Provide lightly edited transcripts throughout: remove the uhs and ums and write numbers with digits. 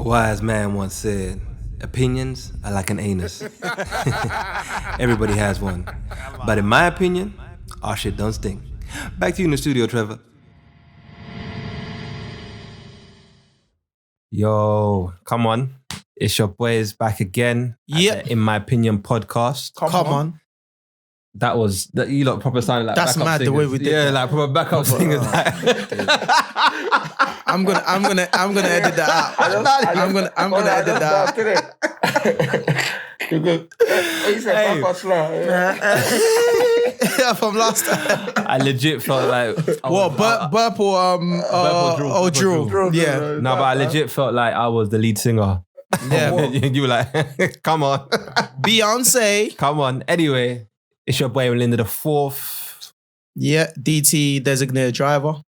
A wise man once said, opinions are like an anus. Everybody has one. But in my opinion, our shit don't stink. Back to you in the studio, Trevor. Yo, come on. It's your boys back again. Yeah. In My Opinion podcast. Come on. That was, you lot proper sounded like That's backup mad singers. the way we did Yeah, that. like proper backup singers. I'm gonna edit that out. I'm gonna edit that out. From last time. I legit felt like... Burp or drill? Yeah. No, but I legit felt like I was the lead singer. Yeah. You were like, come on. Beyonce. Come on. Anyway, it's your boy Melinda the Fourth. Yeah. DT designated driver.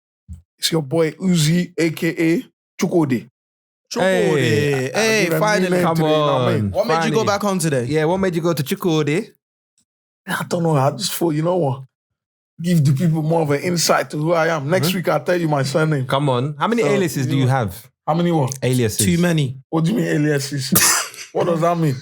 It's your boy Uzi, aka Chukode. Hey, finally. Come on. What made you go back home today? Yeah, what made you go to Chukode? I don't know. I just thought, you know what? Give the people more of an insight to who I am. Next week, I'll tell you my surname. Come on. How many aliases do you have? How many what? Aliases. Too many. What do you mean aliases? What does that mean?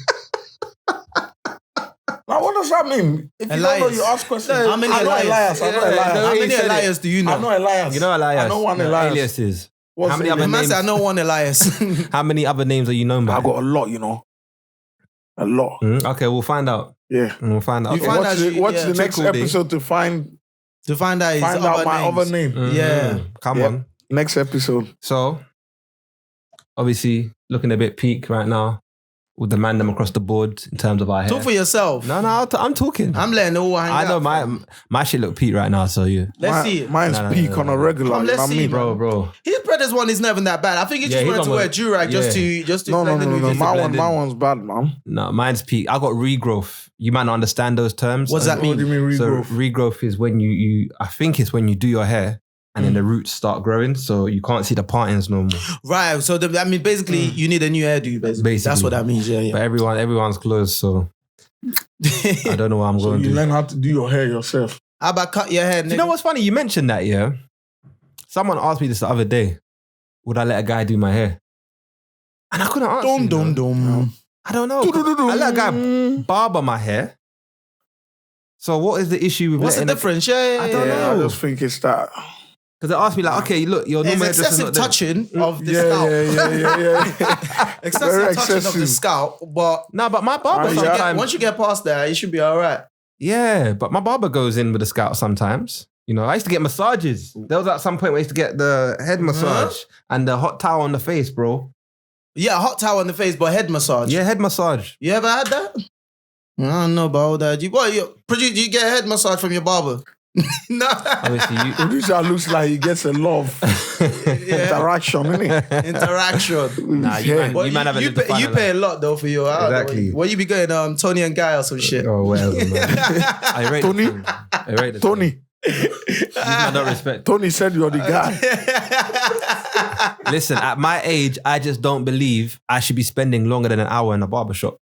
Now, what does that mean? If you don't know, you ask questions. How many Elias? I know Elias. How many Elias do you know? I know Elias. You know Elias? I know one No, Elias. aliases. What's How many the other name? Man names? said I know one Elias. How many other names are you known by? I got a lot, you know. A lot. Okay, we'll find out. Yeah. We'll find out. You find out What's the next Chukode. episode to find out his other my names. other name? Yeah. Come Yeah. on. Next episode. So, obviously, looking a bit peak right now with the man them across the board in terms of our hair. Talk for yourself. No, I'm talking. I'm letting it all hang I know out. my shit look peak right now, so you. Let's see it. Mine's No, peak on a regular. Come, you let's know what I see, mean? Bro. His brother's one is never that bad. I think he just Yeah, wanted he's to on wear one- durag just to No. blend in with his- My blend in. one's bad, man. No, mine's peak. I got regrowth. You might not understand those terms. What's that What do you mean So regrowth? regrowth is when you I think it's when you do your hair and then the roots start growing, so you can't see the partings no more. Right. So basically, you need a new hairdo. Basically, that's what that means. Yeah. But everyone's closed, so I don't know what I'm So going to you do. learn how to do your hair yourself. How about cut your hair? Do you know what's funny? You mentioned that, yeah. Someone asked me this the other day. Would I let a guy do my hair? And I couldn't answer. Dum. I don't know. I let a guy barber my hair. So what is the issue with What's the letting difference? Yeah. I don't know. I just think it's that. Because they asked me like, okay, look, your There's normal hairdresser's excessive not there. touching of the scalp. Yeah. Excessive Very touching of the excessive. scalp, but No, but my barber Yeah. sometimes. once you get past that, you should be all right. Yeah, but my barber goes in with the scalp sometimes. You know, I used to get massages. There was at some point where I used to get the head massage and the hot towel on the face, bro. Yeah, hot towel on the face, but head massage. Yeah, head massage. You ever had that? I don't know about that. Do you get a head massage from your barber? No. Obviously, you. Producer looks like he gets a lot of interaction, innit? Interaction. Nah, you Yeah. man, you man haven't lived the you final pay a life. lot though for your Exactly. Where you be going? Tony and Guy or some shit. Oh, whatever, man. I rate Tony? the thing. I rate the Tony. thing. You man don't respect. Tony said you're the guy. Listen, at my age, I just don't believe I should be spending longer than an hour in a barbershop.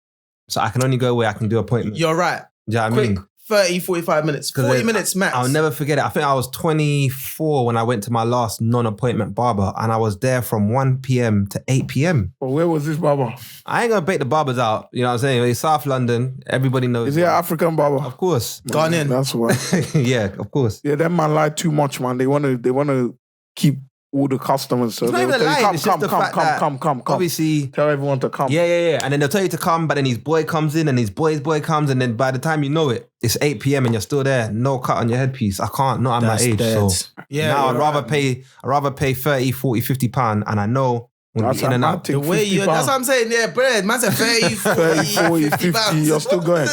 So I can only go where I can do appointments. You're right. Do you know what I Quick, mean? 30, 45 minutes. 'Cause 40 minutes max. I'll never forget it. I think I was 24 when I went to my last non-appointment barber and I was there from 1 p.m. to 8 p.m. But where was this barber? I ain't gonna bait the barbers out. You know what I'm saying? It's South London. Everybody knows. Is he an African barber? Of course. Gone in. That's why. Yeah, of course. Yeah, them man lie too much, man. They wanna keep all the customers. So It's not they'll even a tell you, lie. It's just the fact that come. obviously, Tell everyone to come. yeah. And then they'll tell you to come, but then his boy comes in and his boy's boy comes, and then by the time you know it, it's 8 p.m. and you're still there. No cut on your headpiece. I can't, not at my That's age. dead. So Yeah, now I'd you're rather pay 30, 40, 50 pounds, and I know when That's be in and a out. take The way 50 you, that's pounds. what I'm saying. Yeah, bread. Man said 30, 30, 40, 50, pounds. you're still going.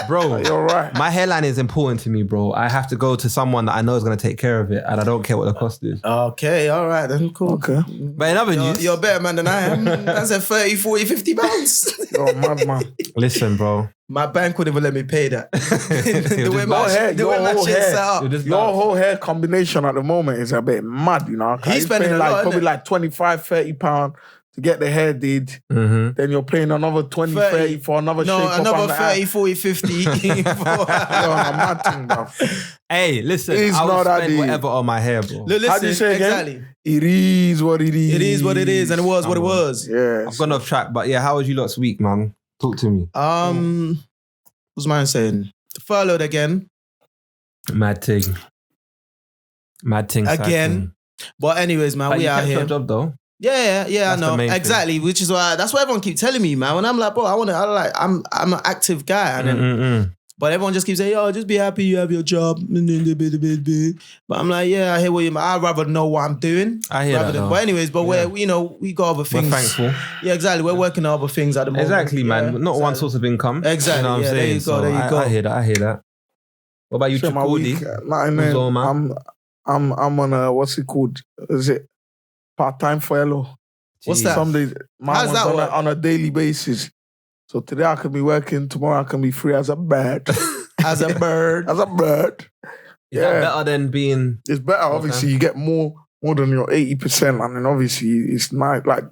Bro, You're right. my hairline is important to me, bro. I have to go to someone that I know is going to take care of it, and I don't care what the cost is. Okay, all right, then cool. Okay. But in other news, You're a better man than I am. Man said 30, 40, 50 pounds. You're a madman. listen, bro. My bank wouldn't even let me pay that. the way just my, bounce. shit- the way my Your shit's hair. set up. You'll just Your bounce. whole hair combination at the moment is a bit mad, you know. He's spending paying a lot, like probably innit? like 25, 30 pounds to get the hair did. Mm-hmm. Then you're paying another 20, 30 for another No, shape. another 30, 40, 50. Yo, I'm mad thing, bro. Hey, listen, It's I will not that spend deep. whatever on my hair, bro. Look, How do you listen, say again? exactly. It is what it is. It is what it is, and it was what it was. Yeah. I've gone off track, but yeah, how was you lot's week, man? Talk to me. What's mine saying? Furloughed again. Mad thing. Again. But anyways, man, But we you out kept here. your job though. Yeah, I That's the know. main thing. Exactly, which is why that's what everyone keeps telling me, man. When I'm like, bro, I'm an active guy. And then, but everyone just keeps saying, yo, just be happy you have your job. But I'm like, yeah, I hear what you mean. I'd rather know what I'm doing. I hear that though. But anyways, but we got other We're things. thankful. Yeah, exactly. We're working on other things at the moment. Exactly, man. Yeah, Not exactly. one source of income. Exactly. You know what I'm Yeah, saying? there you go. I hear that. What about you, Shit, my week, Chukudi? I'm on a, what's it called? Is it part-time furlough? What's that? Some days, How's that work? on a daily basis. So today I can be working, tomorrow I can be free as a bird. As a bird. As a bird. Is that better than being... It's better, obviously. You get more than your 80%. And then obviously it's nice. Like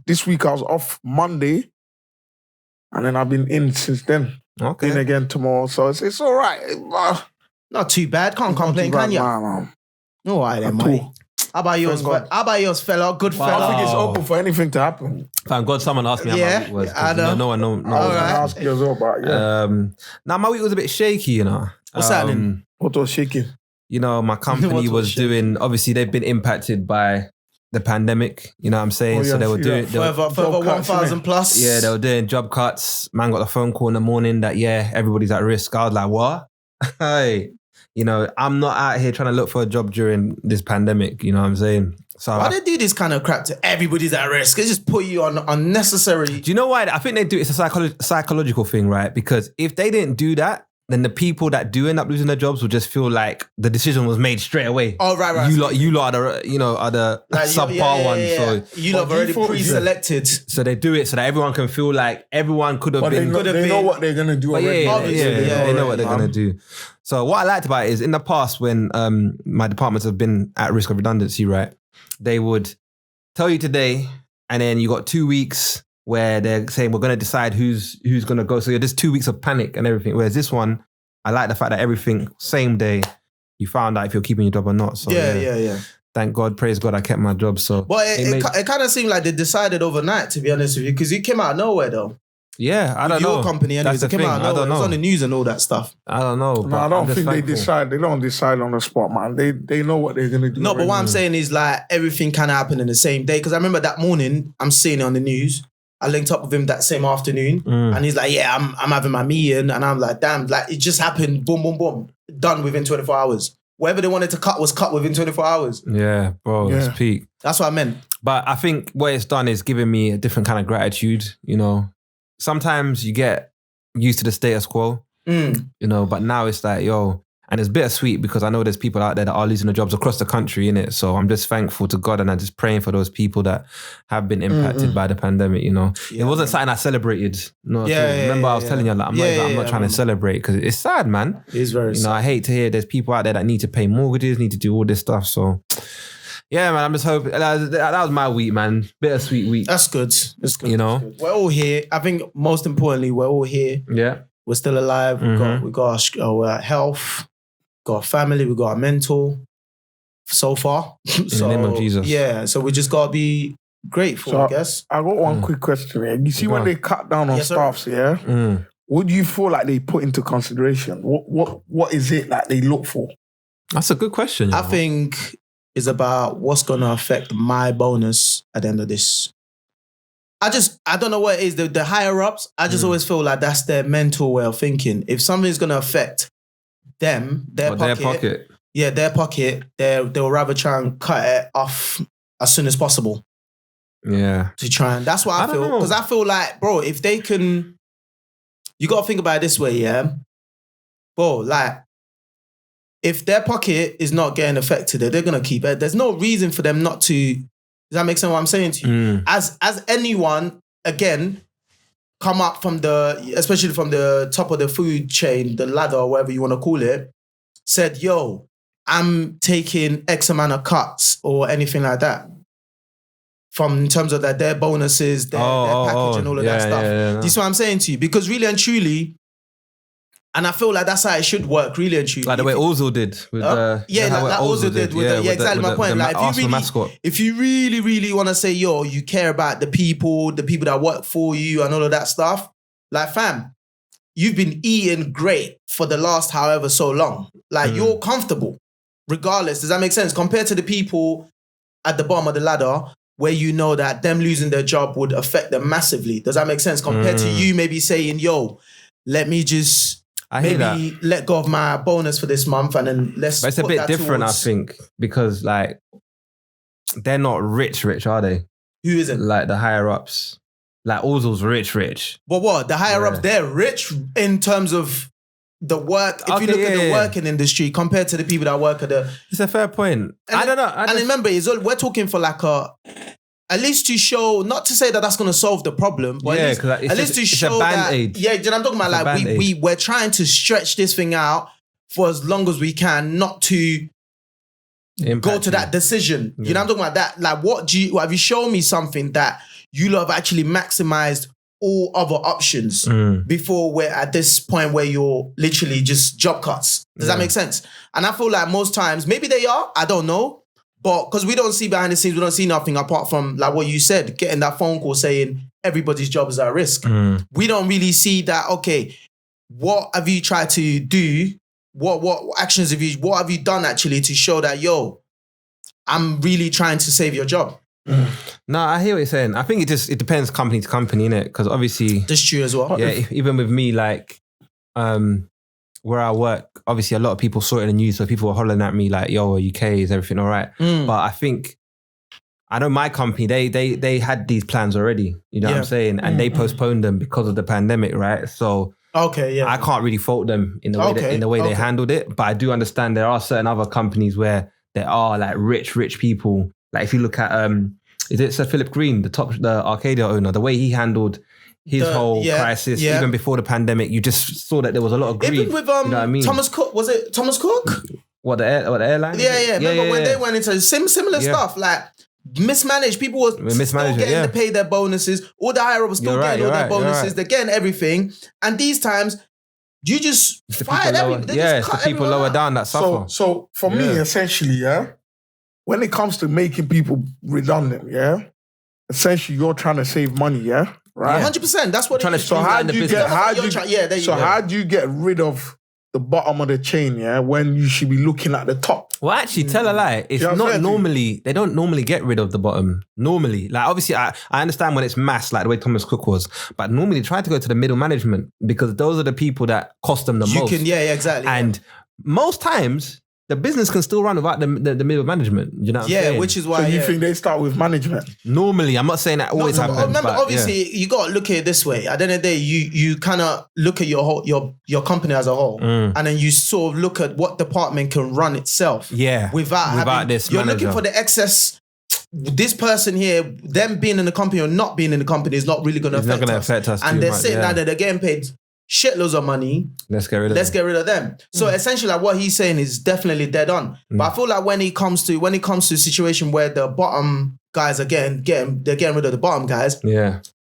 this week I was off Monday. And then I've been in since then. Okay. In again tomorrow. So it's all right. Not too bad. Can't complain, can you? Nah. All right then, mate. How about yours, fella? Good I fella. think it's open for anything to happen. Thank God someone asked me how my week was. I know. No one. All I right. ask you as well, but yeah. Now my week was a bit shaky, you know. What's happening? What was shaking? You know, my company What was was shaking? doing, obviously they've been impacted by the pandemic, you know what I'm saying? Oh, yeah, so they I were see doing, that. Further Job cuts, 1,000 plus. yeah, they were doing job cuts. Man got a phone call in the morning that, yeah, everybody's at risk. I was like, what? Hey, you know, I'm not out here trying to look for a job during this pandemic, you know what I'm saying? So Why they do this kind of crap to everybody's at risk? They just put you on unnecessary. do you know why? I think they do, it's a psychological thing, right? Because if they didn't do that, then the people that do end up losing their jobs will just feel like the decision was made straight away. Oh, right. You lot are the Like, subpar ones. So you lot have already pre-selected. So they do it so that everyone can feel like everyone could have But been. they know what they're going to do But already. they know what they're going to do. So what I liked about it is in the past when my departments have been at risk of redundancy, right? They would tell you today and then you got 2 weeks where they're saying we're going to decide who's going to go. So you're just 2 weeks of panic and everything. Whereas this one, I like the fact that everything, same day, you found out if you're keeping your job or not. So Yeah. Thank God, praise God, I kept my job. So, But it kind of seemed like they decided overnight, to be honest with you, because it came out of nowhere, though. yeah, I don't know. Your company, anyways, That's it the came thing. out of I nowhere. don't It was know. on the news and all that stuff. I don't know. No, I don't think they decide. They don't decide on the spot, man. They know what they're going to do. No, but already. what I'm saying is like everything kind of happened in the same day. Because I remember that morning, I'm seeing it on the news. I linked up with him that same afternoon, and he's like, "Yeah, I'm having my meeting," and I'm like, "Damn!" Like it just happened. Boom, boom, boom. Done within 24 hours. Whatever they wanted to cut was cut within 24 hours. Yeah, bro, Yeah. it's peak. That's what I meant. But I think what it's done is given me a different kind of gratitude, you know. Sometimes you get used to the status quo, you know, but now it's like, yo, and it's bittersweet because I know there's people out there that are losing their jobs across the country, innit? So I'm just thankful to God and I'm just praying for those people that have been impacted by the pandemic, you know. Yeah, it wasn't something I celebrated. No, Yeah, yeah, remember I was yeah. telling you, like, I'm not trying to celebrate because it's sad, man. It is very You know, I hate to hear there's people out there that need to pay mortgages, need to do all this stuff. So, yeah, man, I'm just hoping. That was my week, man. Bittersweet week. That's good. That's good. You know? That's good. We're all here. I think most importantly, we're all here. Yeah. We're still alive. We got our health, got our family, we got our mental. So far, in the name of Jesus. Yeah, so we just gotta be grateful, So I guess. I got one quick question here. You see Go when on. they cut down on Yes, sir. staffs, yeah? What do you feel like they put into consideration? What is it that they look for? That's a good question. I think it's about what's gonna affect my bonus at the end of this. I don't know what it is. The higher ups, I just always feel like that's their mental way of thinking. If something's gonna affect them, their pocket. Yeah, their pocket, they'll rather try and cut it off as soon as possible. Yeah. To try and that's what I I don't feel. know. Because I feel like, bro, if they can, you gotta think about it this way, yeah. Bro, like, if their pocket is not getting affected, they're gonna keep it. There's no reason for them not to. Does that make sense what I'm saying to you? As anyone, again, come up from especially from the top of the food chain, the ladder, or whatever you want to call it, said, yo, I'm taking X amount of cuts or anything like that. from in terms of their bonuses, their package and all of that stuff. Do you see what I'm saying to you? Because really and truly, and I feel like that's how it should work, really and truly. Like the way Ozil did. With, like Ozil did. Exactly my point. Like if you really, really want to say, yo, you care about the people that work for you and all of that stuff, like fam, you've been eating great for the last however so long. Like you're comfortable, regardless. Does that make sense? Compared to the people at the bottom of the ladder, where you know that them losing their job would affect them massively. Does that make sense? Compared to you maybe saying, yo, let me just maybe let go of my bonus for this month and then let's But it's a bit different, I think, because like they're not rich, are they? Who isn't? Like the higher ups. Like Ozil's rich. But what? The higher ups, they're rich in terms of the work. If you look at the working industry compared to the people that work at the... It's a fair point. I don't know. And remember, we're talking for like at least to show, not to say that that's going to solve the problem, but at least to show that... Yeah, you know what I'm talking about? Like we're trying to stretch this thing out for as long as we can, not to go to that decision. You know what I'm talking about? That, like, have you shown me something that you lot have actually maximized all other options before we're at this point where you're literally just job cuts? Does that make sense? And I feel like most times, maybe they are, I don't know, but because we don't see behind the scenes, we don't see nothing apart from like what you said, getting that phone call saying everybody's job is at risk. We don't really see that, okay, what have you tried to do? What actions what have you done actually to show that, yo, I'm really trying to save your job? No, I hear what you're saying. I think it depends company to company, innit? Because obviously... That's true as well. Yeah, even with me, like, where I work, obviously a lot of people saw it in the news, so people were hollering at me like, yo, UK, is everything all right? But I think, I know my company, they had these plans already, you know what I'm saying? And they postponed them because of the pandemic, right? So... Okay, yeah. I can't really fault them in the way they handled it, but I do understand there are certain other companies where there are like rich people. Like if you look at is it Sir Philip Green, the Arcadia owner, the way he handled his whole crisis, even before the pandemic, you just saw that there was a lot of greed. Even with you know what I mean? Thomas Cook, was it Thomas Cook? What the airline? Yeah. Remember when they went into similar stuff, like mismanaged. People were still getting to pay their bonuses. All the higher ups were still getting all their bonuses. They're getting everything. And these times, you just fired everything. It's the people lower down that suffer. So for me, essentially, when it comes to making people redundant, essentially you're trying to save money, right? 100%. That's what trying to streamline the business. How do you get rid of the bottom of the chain, when you should be looking at the top? Well, actually, tell a lie. It's not normally, they don't normally get rid of the bottom. Normally. Like, obviously, I understand when it's mass, like the way Thomas Cook was, but normally try to go to the middle management because those are the people that cost them the most. Exactly. And most times, the business can still run without the middle management. You know what I'm saying? Which is why... So you think they start with management? Normally, I'm not saying that always happens. Remember, obviously, you got to look at it this way. At the end of the day, you kind of look at your company as a whole, and then you sort of look at what department can run itself. Without this You're looking for the excess... This person here, them being in the company or not being in the company is not really going to affect us. And they're sitting down there, they're getting paid shitloads of money. Let's get rid of them. So essentially, like what he's saying is definitely dead on. But I feel like when it comes to a situation where the bottom guys are getting rid of the bottom guys,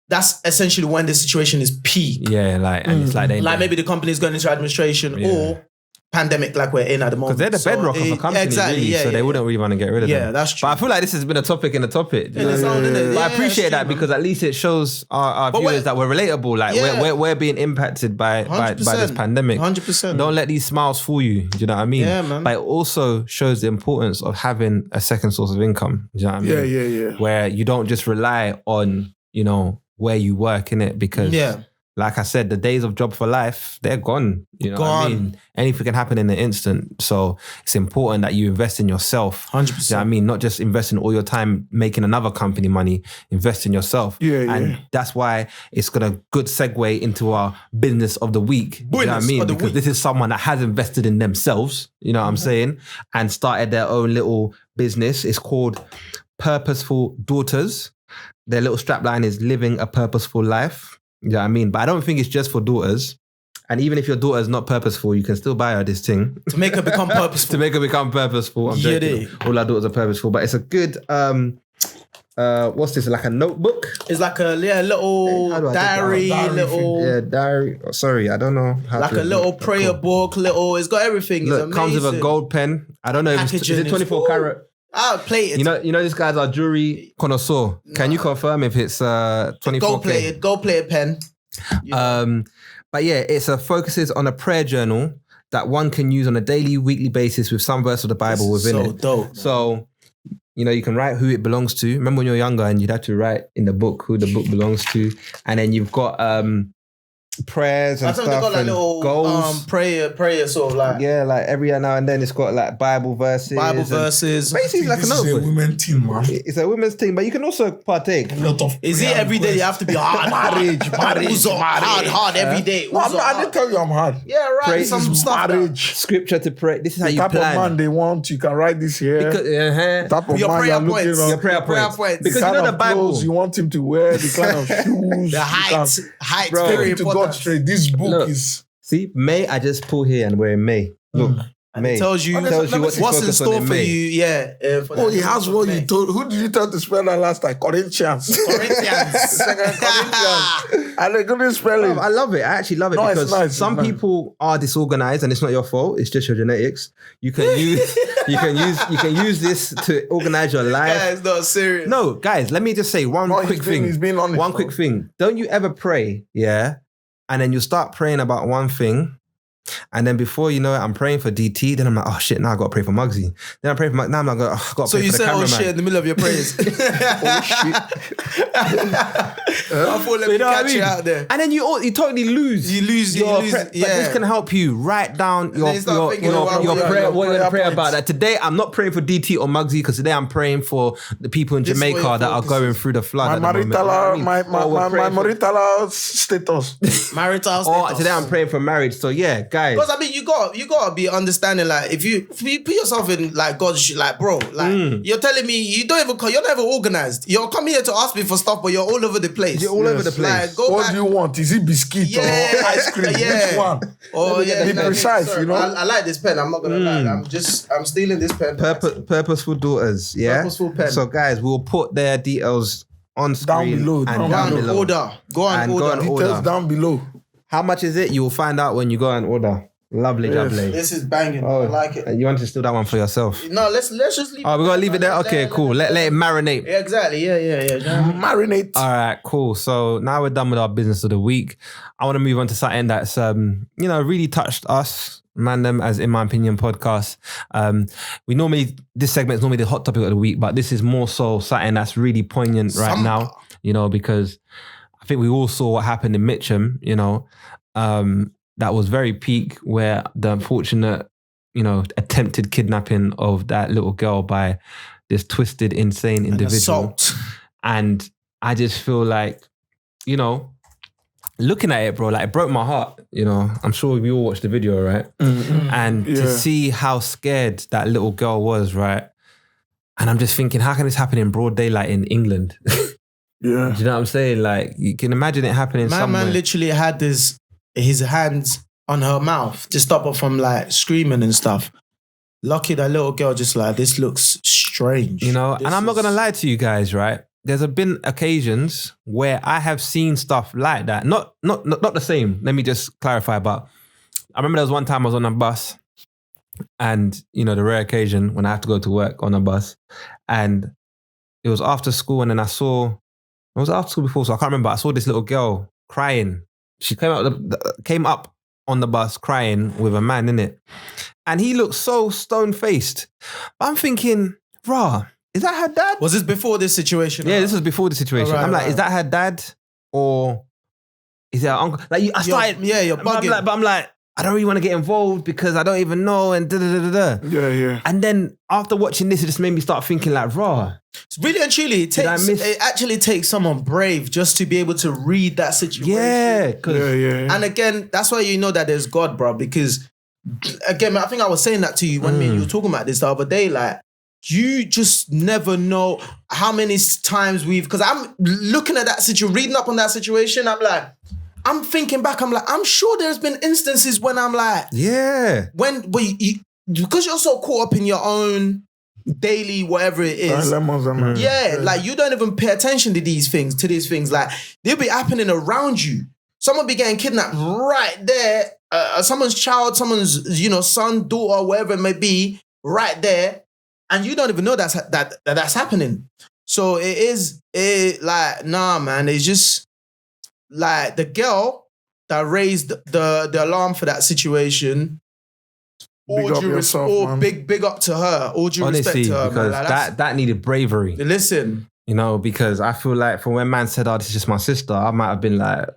that's essentially when the situation is peak. And it's like maybe the company is going into administration or pandemic like we're in at the moment. Because they're the bedrock of a company, really, so they wouldn't really want to get rid of them. Yeah, that's true. But I feel like this has been a topic in a topic. But I appreciate that because at least it shows our viewers that we're relatable. Like we're being impacted by this pandemic. 100%. Don't let these smiles fool you. Do you know what I mean? Yeah, man. But it also shows the importance of having a second source of income. Do you know what I mean? Yeah. Where you don't just rely on, where you work in it because like I said, the days of job for life, they're gone. You know what I mean? Anything can happen in an instant. So it's important that you invest in yourself. 100%. You know what I mean? Not just investing all your time making another company money, invest in yourself. And that's why it's got a good segue into our business of the week. You know what I mean? Because this is someone that has invested in themselves, you know what I'm saying? And started their own little business. It's called Purposeful Daughters. Their little strapline is living a purposeful life. You know what I mean? But I don't think it's just for daughters. And even if your daughter is not purposeful, you can still buy her this thing. To make her become purposeful. I'm joking. All our daughters are purposeful. But it's a good what's this? Like a notebook? It's like a little How do I diary, take it? little diary. Oh, sorry, I don't know how like to a little prayer book. It's got everything. Look, It's comes with a amazing. gold pen. I don't know if it's, is it 24 carat. Plated. You know, these guys are jewelry connoisseur. Can you confirm if it's 24K? Gold plated pen. But yeah, it's focuses on a prayer journal that one can use on a daily, weekly basis with some verse of the Bible within it. So dope. So, you know, you can write who it belongs to. Remember when you're younger and you'd have to write in the book who the book belongs to, and then you've got prayers and I thought stuff they got like and little goals. prayer sort of like Like every now and then it's got like Bible verses. Basically, it's like a This is a notebook. women team, man. It's a women's thing, but you can also partake. A lot of Is it every day you have to be hard? marriage? Hard every day. No, I didn't tell you I'm hard. Yeah, right. Pray Some is stuff. marriage. Scripture to pray. This is how The you type plan. of man they want, you can write this here. Because, Type of Your man prayer you're looking points. on. Your prayer points. Because The you kind know the of Bible. clothes you want him to wear, the kind of shoes. The height. Bro. Very Take it to God important. straight. This book Look. is. See, May, I just pull here and we're in May. Look, And May. it tells you Okay, tells you what to what's in focus on store in for May. you. Yeah. For Oh, that he has month what of you May. told. Who did you tell to spell that last time? Corinthians. Corinthians. Corinthians. And they couldn't spell it. I love it. I actually love it No, it's because nice, it's some nice. people are disorganized and it's not your fault. It's just your genetics. You can use you can use this to organize your life. Yeah, it's not serious. No, guys, let me just say one No, quick thing. He's being honest. One bro. quick thing. Don't you ever pray, yeah? And then you start praying about one thing. And then before you know it, I'm praying for DT. Then I'm like, oh shit, now I got to pray for Muggsy. Then I'm praying for now I'm like, oh, got to So pray you for the said, cameraman. oh shit, in the middle of your prayers. Oh shit. I thought, let me You know what I catch you mean? out there. And then you totally lose. You lose, your yeah. But this can help you write down your then you start thinking about your what prayer. your What you're prayer gonna pray points. about that. Today I'm not praying for DT or Muggsy because today I'm praying for the people in This is where Jamaica your that are focus going is. through the flood. My at the moment. You know what I mean? marital, Or we're my praying for- marital status. Marital Or status. today I'm praying for marriage. So yeah, guys. Because I mean, you got to be understanding. Like, if you put yourself in like God's shoes, like, bro, like you're telling me you're not even organized. You're coming here to ask me for stuff, but you're all over the place. You're all over the place. Like, go What back. do you want? Is it biscuit Yeah, or ice cream? yeah. Which one? Oh yeah, Be precise, sorry, you know? I like this pen. I'm not gonna lie. I'm stealing this pen. Purposeful Daughters, yeah. Purposeful pen. So guys, we'll put their details on screen below, and down down Go on, below. order. Go on, And go order. on, Details order. down below. How much is it? You will find out when you go and order. Lovely, Yes. lovely. This is banging. Oh, I like it. You want to steal that one for yourself? No, let's just leave. Oh, we gotta leave it there. Okay, cool. Let it marinate. Yeah, exactly. Yeah. Marinate. All right, cool. So now we're done with our business of the week. I want to move on to something that's really touched us, man, them as In My Opinion podcast. This segment is normally the hot topic of the week, but this is more so something that's really poignant right now, because I think we all saw what happened in Mitcham, that was very peak, where the unfortunate, attempted kidnapping of that little girl by this twisted, insane individual. Assault. And I just feel like, looking at it, bro, like it broke my heart. I'm sure we all watched the video, right? And to see how scared that little girl was, right? And I'm just thinking, how can this happen in broad daylight in England? Yeah. Do you know what I'm saying? Like, you can imagine it happening My somewhere. man literally had his hands on her mouth to stop her from like screaming and stuff. Lucky that little girl just like, this looks strange. and I'm not going to lie to you guys, right? There's been occasions where I have seen stuff like that. Not the same. Let me just clarify. But I remember there was one time I was on a bus, and the rare occasion when I have to go to work on a bus, and it was after school, and then it was after school before, so I can't remember. I saw this little girl crying. She came up on the bus crying with a man in it, and he looked so stone faced. I'm thinking, rah. Is that her dad? Was this before this situation? Yeah, this was before the situation. Right, I'm like, right. is that her dad or is it her uncle? Like, I started. You're bugging. I'm like, I don't really want to get involved because I don't even know and da da da da da. Yeah. And then after watching this, it just made me start thinking like, raw. Really and truly, it actually takes someone brave just to be able to read that situation. Yeah, Yeah. And again, that's why you know that there's God, bro. Because again, I think I was saying that to you when me and you were talking about this the other day. Like, you just never know how many times because I'm looking at that situation, reading up on that situation. I'm like, I'm thinking back. I'm like, I'm sure there's been instances when I'm like, yeah, because you're so caught up in your own daily, whatever it is. Dilemmas and that. Yeah, like you don't even pay attention to these things. Like they'll be happening around you. Someone be getting kidnapped right there. Someone's child, someone's son, daughter, whatever it may be, right there, and you don't even know that's happening. So like, nah, man. It's just like the girl that raised the alarm for that situation. Big up to her. All due respect to her, because man. Like, that needed bravery. Listen. Because I feel like from when man said, "Oh, this is just my sister," I might have been like,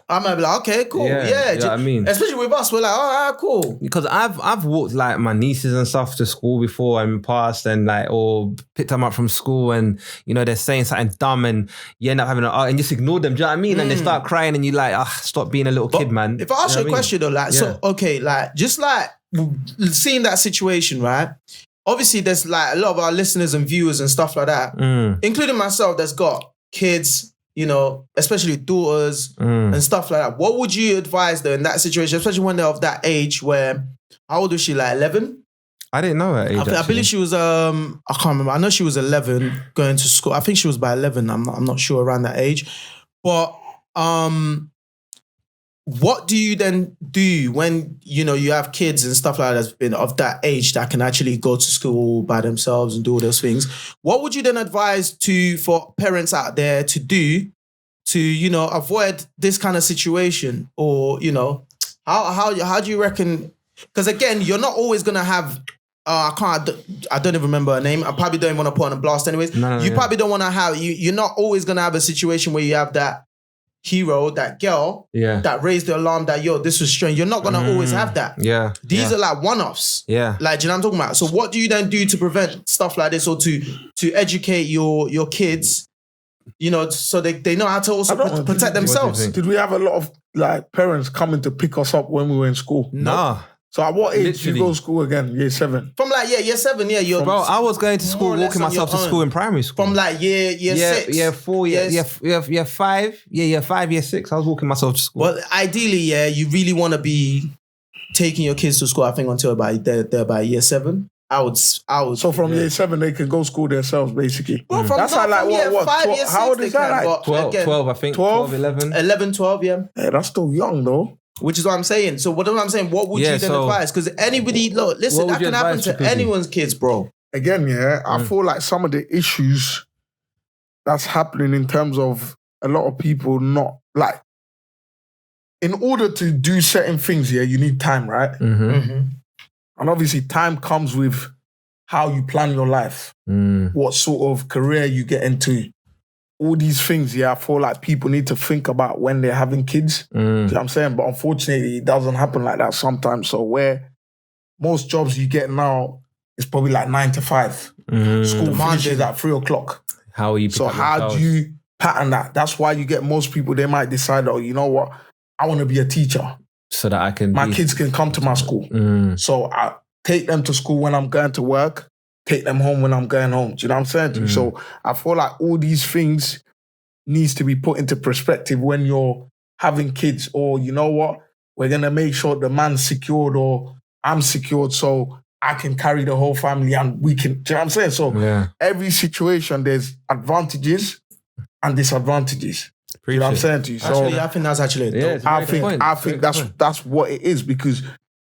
I might be like, okay, cool, yeah. You know what I mean? Especially with us, we're like, all right, cool. Because I've walked like my nieces and stuff to school before and past, and like, or picked them up from school, and they're saying something dumb, and you end up having and just ignore them. Do you know what I mean? And they start crying, and you like, stop being a little kid, man. If I ask you a question though, like, so okay, like just like seeing that situation, right? Obviously, there's like a lot of our listeners and viewers and stuff like that, including myself, that's got kids, especially daughters and stuff like that. What would you advise though in that situation, especially when they're of that age where, how old was she, like 11? I didn't know her age. I believe she was, I can't remember. I know she was 11 going to school. I think she was by 11. I'm not sure around that age. But what do you then do when, you have kids and stuff like that that's been of that age that can actually go to school by themselves and do all those things? What would you then advise for parents out there to do to, avoid this kind of situation? Or, how do you reckon? Because again, you're not always going to have, I don't even remember her name. I probably don't even want to put on a blast anyways. You probably don't want to have, you're not always going to have a situation where you have that hero, that girl that raised the alarm that, this was strange. You're not going to always have that. Yeah. These are like one-offs. Yeah. Like, do you know what I'm talking about? So what do you then do to prevent stuff like this, or to educate your kids, so they know how to also protect themselves? Did we have a lot of like parents coming to pick us up when we were in school? No. So at what age did you go to school again? Year 7? From like, year 7, yeah. Bro, I was going to school, walking myself to school in primary school. From like year 6? Year 4, year 5, year 5, year 6, I was walking myself to school. Well, ideally, you really want to be taking your kids to school, I think, until they're by year 7. I would. So from year 7, they can go school themselves, basically. Well, that's like what? 5, year 6, how old is that? Like 12, I think. 12, 11. 11, 12, yeah. Yeah, that's still young, though. Which is what I'm saying. So what I'm saying, what would you then advise? Because anybody, look, listen, that can happen to anyone's kids, bro. Again, I feel like some of the issues that's happening in terms of a lot of people not, like, in order to do certain things, you need time, right? And obviously time comes with how you plan your life, what sort of career you get into. All these things, I feel like people need to think about when they're having kids. You know what I'm saying? But unfortunately, it doesn't happen like that sometimes. So where most jobs you get now is probably like 9 to 5. School finishes at 3 o'clock. How are you? So how do you pattern that? That's why you get most people, they might decide, you know what? I want to be a teacher. So that my kids can come to my school. So I take them to school when I'm going to work. Take them home when I'm going home. Do you know what I'm saying? So I feel like all these things needs to be put into perspective when you're having kids, or you know what? We're going to make sure the man's secured or I'm secured so I can carry the whole family and we can, do you know what I'm saying? So every situation, there's advantages and disadvantages. You know what I'm saying to you? Actually, so I think that's actually I think that's what it is, because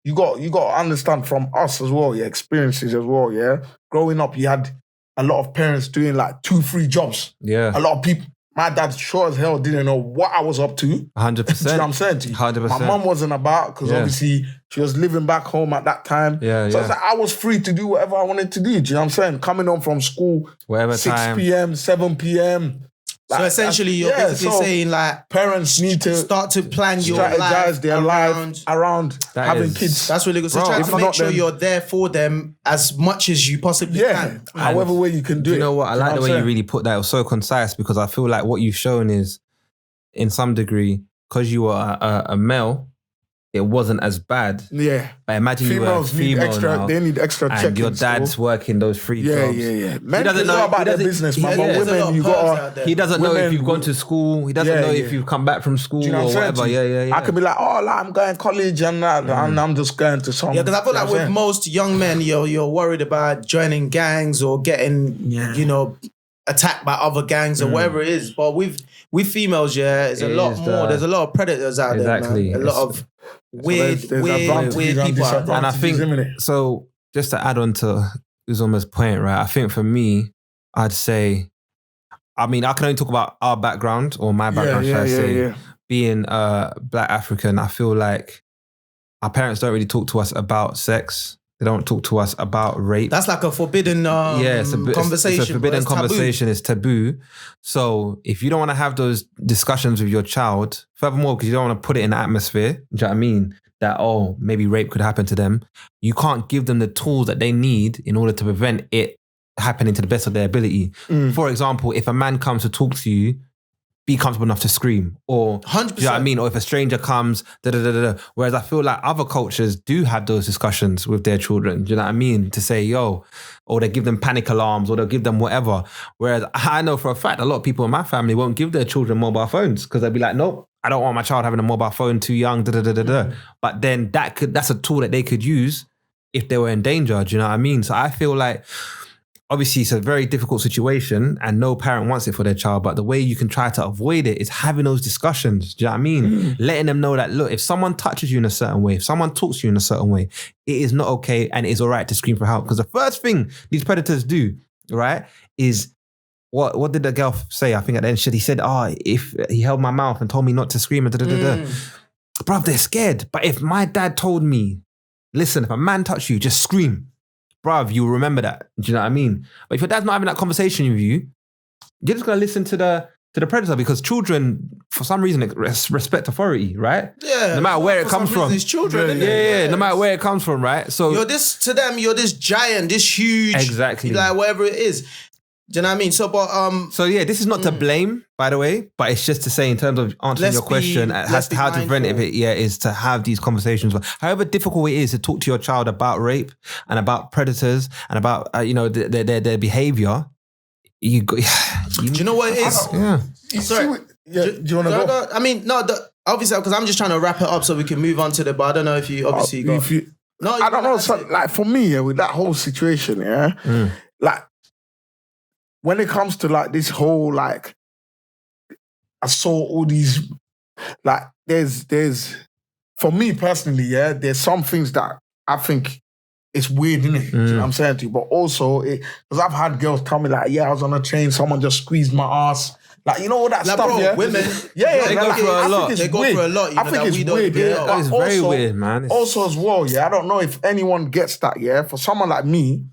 you got to understand from us as well, experiences as well, Growing up, you had a lot of parents doing like 2-3 jobs. Yeah. A lot of people, my dad sure as hell didn't know what I was up to. 100%. Do you know what I'm saying to you? 100%. My mum wasn't about, because obviously she was living back home at that time. So it's like I was free to do whatever I wanted to do. Do you know what I'm saying? Coming home from school, whatever 6 time. p.m., 7 p.m., so essentially, you're basically saying like parents need to start to plan your strategize their life around having kids. That's really good. So try to make sure you're there for them as much as you possibly can. However way you can do it. You know what? I like the way you really put that. It was so concise, because I feel like what you've shown is, in some degree, because you are a male, it wasn't as bad. Yeah. But imagine Females you were a female now, they need extra and check-ins your dad's still. working those 3 jobs. Yeah. Men doesn't know about their business, man. But women, you got He doesn't know if you've gone to school. He doesn't know if you've come back from school or whatever. Yeah. I could be like, oh, like, I'm going to college and that, and I'm just going to some. Yeah, because I feel like with most young men, you're worried about joining gangs or getting, attacked by other gangs or whatever it is. But with females, it's a lot more. There's a lot of predators out there, man. A lot of weird people out there. And I think, so just to add on to Uzoma's point, right? I think for me, I'd say, I mean, I can only talk about our background or my background, should I say. Being Black African, I feel like our parents don't really talk to us about sex. They don't talk to us about rape. That's like a forbidden conversation. It's a forbidden conversation. It's taboo. So if you don't want to have those discussions with your child, furthermore, because you don't want to put it in the atmosphere, do you know what I mean? That, maybe rape could happen to them. You can't give them the tools that they need in order to prevent it happening to the best of their ability. For example, if a man comes to talk to you, be comfortable enough to scream, or 100%. Do you know what I mean? Or if a stranger comes, Whereas I feel like other cultures do have those discussions with their children. Do you know what I mean? To say, or they give them panic alarms, or they'll give them whatever. Whereas I know for a fact a lot of people in my family won't give their children mobile phones because they'll be like, nope, I don't want my child having a mobile phone too young. But then that's a tool that they could use if they were in danger. Do you know what I mean? So I feel like, obviously, it's a very difficult situation and no parent wants it for their child, but the way you can try to avoid it is having those discussions. Do you know what I mean? Letting them know that, look, if someone touches you in a certain way, if someone talks to you in a certain way, it is not okay and it is all right to scream for help. Because the first thing these predators do, right, is, what did the girl say? I think at the end, he said, if he held my mouth and told me not to scream and Bruv, they're scared. But if my dad told me, listen, if a man touched you, just scream. Bruv, you'll remember that. Do you know what I mean? But if your dad's not having that conversation with you, you're just going to listen to the predator, because children, for some reason, respect authority, right? Yeah. No matter where it comes from. It's children. Yeah. No matter where it comes from, right? So you're this giant, this huge. Exactly. Like whatever it is. Do you know what I mean? So, but So yeah, this is not to blame, by the way, but it's just to say in terms of answering your question, how to prevent it, is to have these conversations. However difficult it is to talk to your child about rape and about predators and about their behavior. Do you know what it is? Yeah. Sorry. Do you want to go? I mean, no. Obviously, because I'm just trying to wrap it up so we can move on to but I don't know if you obviously got. I don't know. So, like for me, with that whole situation, like. When it comes to like this whole like, I saw all these, like there's, for me personally, there's some things that I think it's weird, innit? You know what I'm saying to you? But also, because I've had girls tell me like, I was on a train, someone just squeezed my ass. Like, you know all that stuff, bro, women, they go through a lot. They go through a lot. I think it's weird, That is very weird, man. Also as well, I don't know if anyone gets that, for someone like me,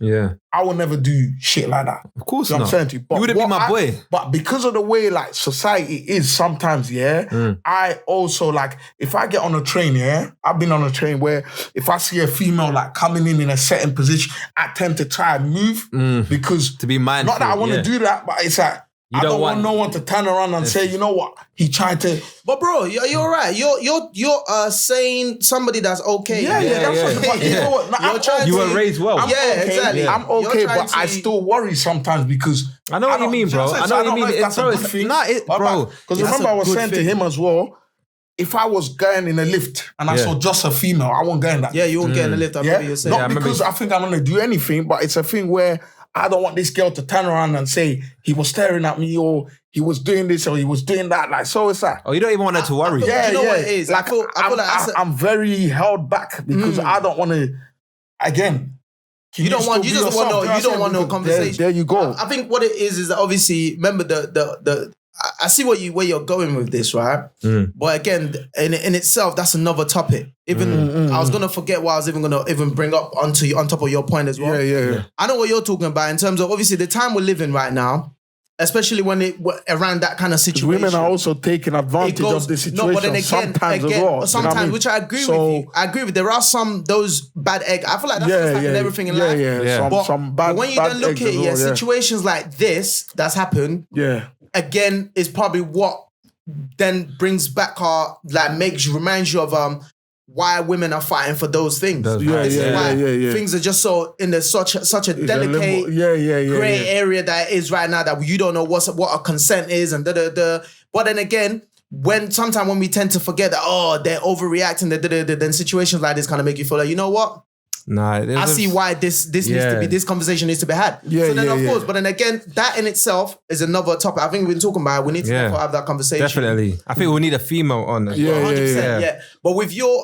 I will never do shit like that. Of course not. I'm saying to you. But you wouldn't be my boy. But because of the way like society is sometimes, I also like, if I get on a train, I've been on a train where if I see a female like coming in a certain position, I tend to try and move because to be mindful. Not that I want to do that, but it's like, I don't want no one to turn around and say, you know what, he tried to. But bro, you're right. You're saying somebody that's okay. You were raised well. Exactly. I'm okay, but I still worry sometimes because I know what you mean, bro. I know what you mean. That's a good thing. Bro. Because remember, I was saying to him as well, if I was going in a lift and I saw just a female, I won't go in that. Yeah, you won't get in the lift. Not because I think I'm gonna do anything, but it's a thing where I don't want this girl to turn around and say he was staring at me or he was doing this or he was doing that. Like, so it's like... Oh, you don't even want her to worry. You know what it is? Like, I'm very held back because I don't want to... Again... You don't want no conversation. There you go. I think what it is that obviously, remember I see where you're going with this, right? But again, in itself, that's another topic. Even I was gonna forget what I was gonna bring up on top of your point as well. Yeah. I know what you're talking about in terms of obviously the time we're living right now, especially when around that kind of situation. Women are also taking advantage of the situation. No, but then again, sometimes as well. Sometimes, which I agree with you. I agree with. There are those bad egg. I feel like that's just like in everything in life. Yeah. But when you then look at situations like this that's happened. Yeah. Again, is probably what then brings back reminds you of why women are fighting for those things. Yeah. Things are just so in such a delicate, grey area that it is right now that you don't know what a consent is and da. But then again, sometimes when we tend to forget that they're overreacting, then situations like this kind of make you feel like, you know what? Nah, I see why this needs to be, this conversation needs to be had. So then of course, but then again, that in itself is another topic. I think we've been talking about it. We need to have that conversation. Definitely. I think we need a female on as well. 100%. But with your,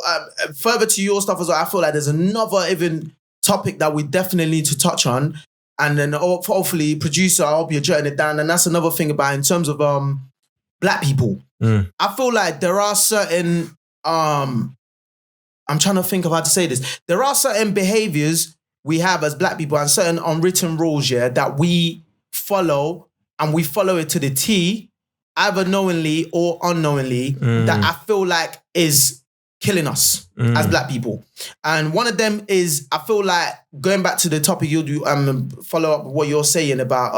further to your stuff as well, I feel like there's another even topic that we definitely need to touch on. And then hopefully, producer, I hope you're jotting it down. And that's another thing about in terms of black people. I feel like there are certain... I'm trying to think of how to say this. There are certain behaviors we have as black people and certain unwritten rules, that we follow, and we follow it to the T, either knowingly or unknowingly, that I feel like is killing us as black people. And one of them is, I feel like, going back to the topic you do, follow up what you're saying about,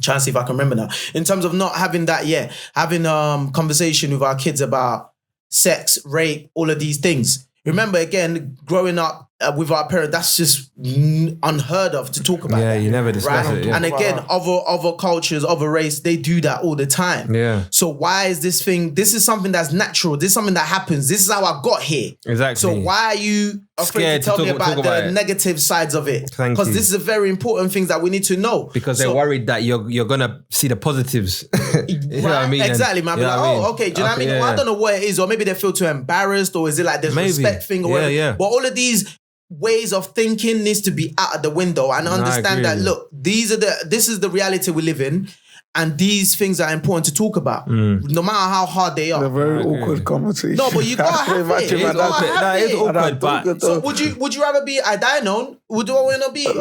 trying to see if I can remember now, in terms of not having that, having conversation with our kids about sex, rape, all of these things. Remember, again, growing up with our parents, that's just unheard of to talk about. Yeah, you never discuss it. Yeah. And again, other cultures, other race, they do that all the time. Yeah. So why is this thing? This is something that's natural. This is something that happens. This is how I got here. Exactly. So why are you afraid to tell me about the negative sides of it? Because this is a very important thing that we need to know. Because they're worried that you're gonna see the positives. You know what I mean? Exactly, man. Okay. Do you know what I mean? Well, I don't know what it is, or maybe they feel too embarrassed, or is it like this respect thing, or whatever? But all of these ways of thinking needs to be out of the window and understand that, look, this is the reality we live in, and these things are important to talk about, no matter how hard they are. They're very awkward conversation. No, but you gotta have it. It's awkward, but so would you rather be a dino? Would you want to be? No,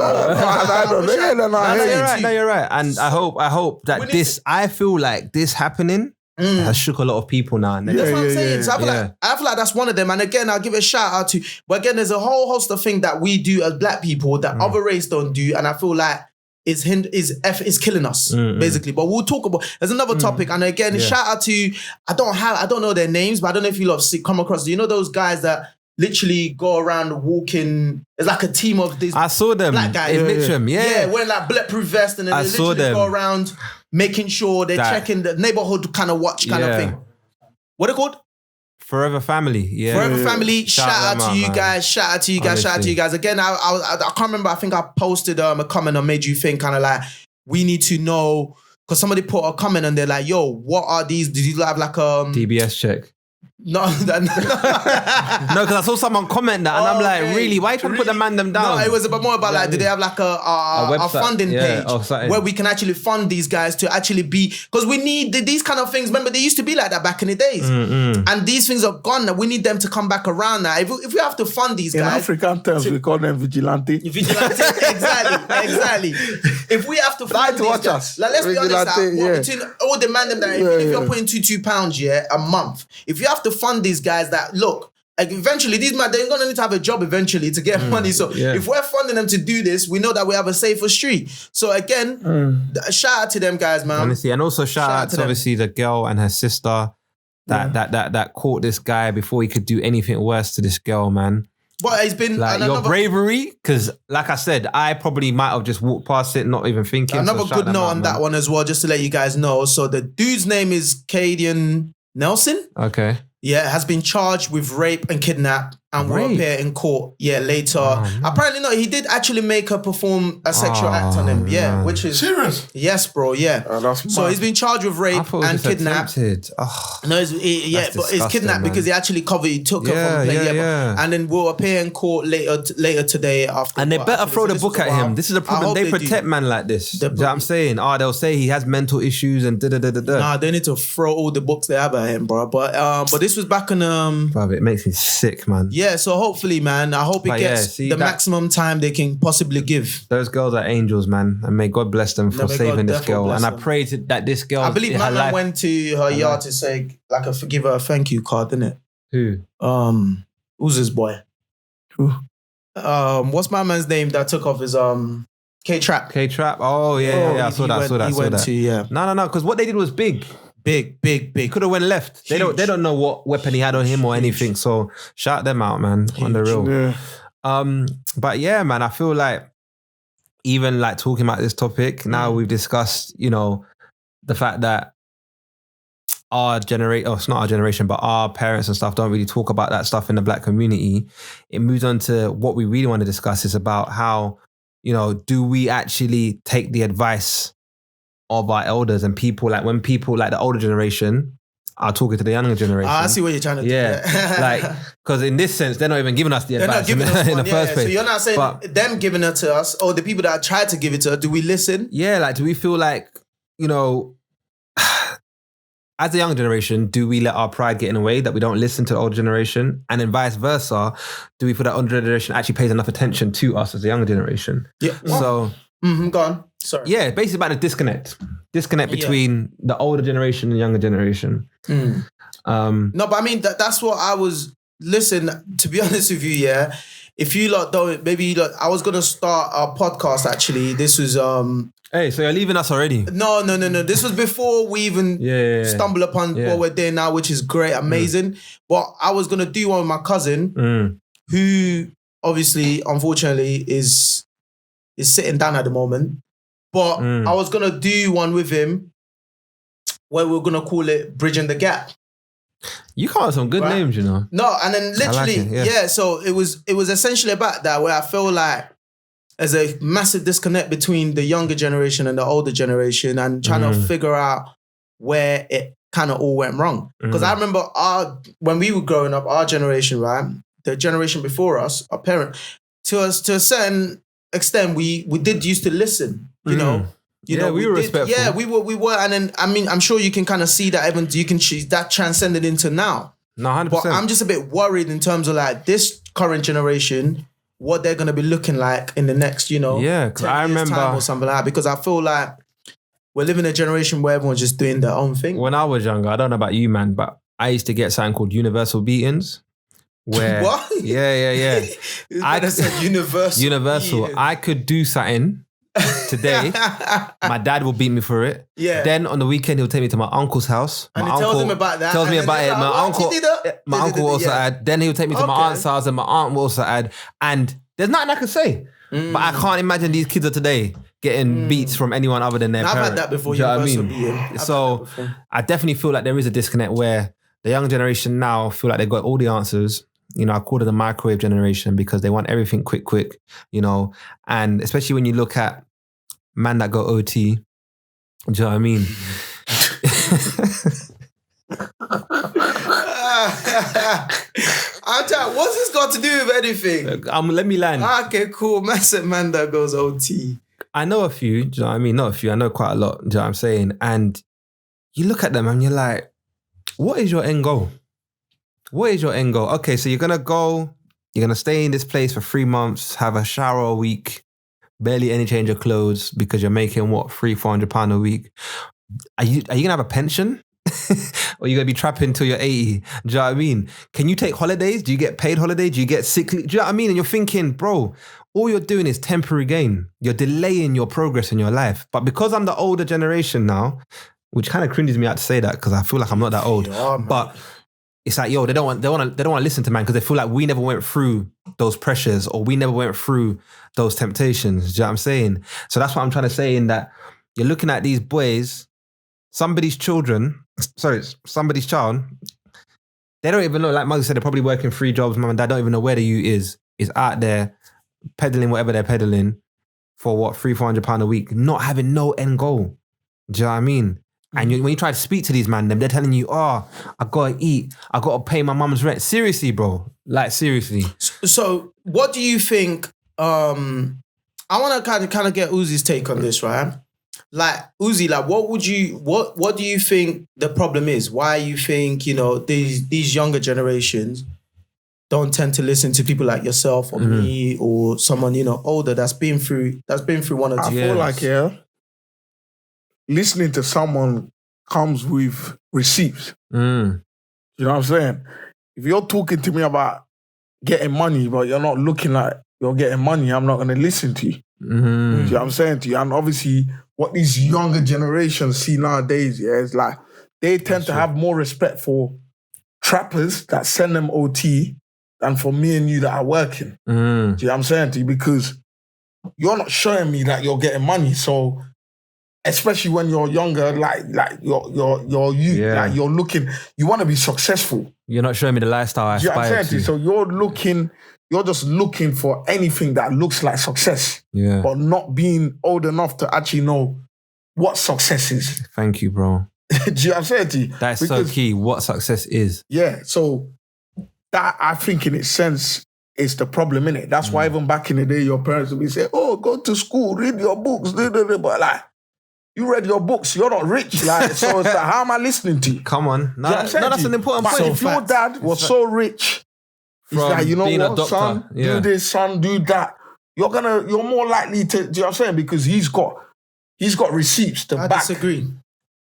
you're right. And I hope that I feel like this happening has shook a lot of people now. And that's what I'm saying. So I feel like that's one of them. And again, I'll give a shout out to. But again, there's a whole host of things that we do as black people that other race don't do, and I feel like is killing us basically. But we'll talk about. There's another topic, and again, shout out to. I don't know their names, but I don't know if you come across. Do you know those guys that literally go around walking? It's like a team of these. I saw them black guys. in Mitcham. Yeah, wearing like bulletproof vest, and then they literally go around making sure they're checking the neighborhood kind of watch kind of thing. What are they called? Forever Family. Yeah. Forever Family. Shout out to you guys. Shout out to you guys. Shout out to you guys. Again, I can't remember. I think I posted a comment or made you think kind of like, we need to know, because somebody put a comment and they're like, yo, what are these? Did you have like a DBS check? No, because I saw someone comment that, and I'm like, really? Why you trying to put the man them down? No, it was more about like, do they have like a funding page where we can actually fund these guys to actually be, because we need these kind of things. Remember, they used to be like that back in the days, and these things are gone now. We need them to come back around now. If we have to fund these guys, in African terms, we call them vigilante. Exactly. If we have to fund these guys, like, let's be honest, between all the man them that if you're putting £2 a month, if you have to fund these guys that, look, like eventually these men, they're gonna need to have a job eventually to get money. So if we're funding them to do this, we know that we have a safer street. So again, shout out to them guys, man. Honestly, and also shout out to obviously the girl and her sister that caught this guy before he could do anything worse to this girl, man. But it's been like your bravery, because like I said, I probably might have just walked past it, not even thinking. Another good note on that one as well, just to let you guys know. So the dude's name is Cadian Nelson. Okay. Yeah, has been charged with rape and kidnap and will appear in court, later. Apparently, no, he did actually make her perform a sexual act on him, which is... Serious? Yes, bro, so he's been charged with rape and kidnap. No, but it's kidnapped because he actually took her from the play, and then will appear in court later today after. And they better throw the book at him. This is a problem. They protect man like this. You know what I'm saying? They'll say he has mental issues and da-da-da-da-da. Nah, they need to throw all the books they have at him, bro. But this was back in... Bruv, it makes me sick, man. Yeah, so hopefully, man, I hope it gets the maximum time they can possibly give. Those girls are angels, man, and may God bless them for saving this girl. And I pray that this girl... I believe my man went to her yard to say, like, give her a thank you card, didn't it? Who? Uzo's boy. Who? What's my man's name that took off his... K-Trap. K-Trap? Oh, yeah. I saw that. No, because what they did was big. Big. Could have went left. Huge. They don't know what weapon he had on him or anything. So shout them out, man. On the real. Yeah. But yeah, man, I feel like even like talking about this topic, now we've discussed, you know, the fact that it's not our generation, but our parents and stuff don't really talk about that stuff in the black community. It moves on to what we really want to discuss is about how, you know, do we actually take the advice of our elders and people, like when people like the older generation are talking to the younger generation. I see what you're trying to do. Yeah. Like, because in this sense, they're not even giving us the advice in the first place. So you're not saying them giving it to us or the people that tried to give it to us, do we listen? Yeah, like, do we feel like, you know, as a younger generation, do we let our pride get in the way that we don't listen to the older generation? And then vice versa, do we feel that older generation actually pays enough attention to us as a younger generation? Yeah. So... go on. Sorry. Yeah, basically about the disconnect between the older generation and younger generation. No, but I mean that's what I was. Listen, to be honest with you, yeah. If you lot don't, maybe you lot, I was gonna start a podcast. Actually, this was Hey, so you're leaving us already? No. This was before we even stumble upon what we're doing now, which is great, amazing. But I was gonna do one with my cousin, who obviously, unfortunately, is sitting down at the moment. But I was going to do one with him where we're going to call it Bridging the Gap. You call some good names, you know. No, and then literally, like so it was essentially about that, where I feel like there's a massive disconnect between the younger generation and the older generation and trying to figure out where it kind of all went wrong. Because I remember when we were growing up, our generation, right? The generation before us, our parents, to a certain extent, we did used to listen. You know, we were respectful. Yeah, we were, and then I mean, I'm sure you can kind of see that. Even you can see that transcended into now. No, 100%. But I'm just a bit worried in terms of like this current generation, what they're gonna be looking like in the next, you know, 'cause I remember time or something like that. Because I feel like we're living in a generation where everyone's just doing their own thing. When I was younger, I don't know about you, man, but I used to get something called universal beatings. Where, what? Yeah. I said universal. Universal. Beatings. I could do something today. My dad will beat me for it. Yeah. Then on the weekend, he'll take me to my uncle's house. And he tells him about that. Tells me about it. Like, My uncle will also add. Then he'll take me to my aunt's house and my aunt will also add. And there's nothing I can say. But I can't imagine these kids of today getting beats from anyone other than their parents. I've had that before. Do you know what I mean? So I definitely feel like there is a disconnect where the young generation now feel like they've got all the answers. You know, I call it the microwave generation because they want everything quick, you know, and especially when you look at man that go OT, do you know what I mean? What's this got to do with anything? Let me land. Okay, cool. Massive man that goes OT. I know a few, do you know what I mean? Not a few, I know quite a lot, do you know what I'm saying? And you look at them and you're like, what is your end goal? What is your end goal? Okay, so you're going to stay in this place for 3 months, have a shower a week, barely any change of clothes because you're making what, £300-400 a week. Are you going to have a pension? Or are you going to be trapping till you're 80? Do you know what I mean? Can you take holidays? Do you get paid holiday? Do you get sick leave? Do you know what I mean? And you're thinking, bro, all you're doing is temporary gain. You're delaying your progress in your life. But because I'm the older generation now, which kind of cringes me out to say that because I feel like I'm not that old. But it's like, yo, they don't want to listen to man because they feel like we never went through those pressures or we never went through those temptations. Do you know what I'm saying? So that's what I'm trying to say in that you're looking at these boys, somebody's child, they don't even know, like Muggs said, they're probably working 3 jobs. Mum and dad don't even know where the youth is out there peddling whatever they're peddling for what, £300-400 a week, not having no end goal. Do you know what I mean? And when you try to speak to these man, they're telling you, oh, I gotta eat, I gotta pay my mum's rent. Seriously, bro. Like, seriously. So what do you think, I want to kind of get Uzi's take on this, right? Like, Uzi, like, what do you think the problem is? Why you think, you know, these younger generations don't tend to listen to people like yourself or me or someone, you know, older that's been through one or two years? I feel like, listening to someone comes with receipts. You know what I'm saying? If you're talking to me about getting money, but you're not looking like you're getting money, I'm not going to listen to you. You know what I'm saying to you? And obviously, what these younger generations see nowadays, is like they tend to have more respect for trappers that send them OT than for me and you that are working. Do you know what I'm saying to you? Because you're not showing me that you're getting money. So, especially when you're younger, like you're youth, like you're looking, you want to be successful. You're not showing me the lifestyle I aspire to. You know what I'm saying to you? So you're just looking for anything that looks like success. Yeah. But not being old enough to actually know what success is. Thank you, bro. Do you know what I'm saying to you? That's so key, what success is. Yeah, so that I think in its sense is the problem, innit? That's why even back in the day, your parents would be saying, oh, go to school, read your books, but like, you read your books, you're not rich. Like, so it's like, how am I listening to you? Come on. No, that's an important but point. if your dad was so rich, it's like, you know what, son, do this, son, do that. You're more likely to, do you know what I'm saying? Because he's got receipts to back. I disagree.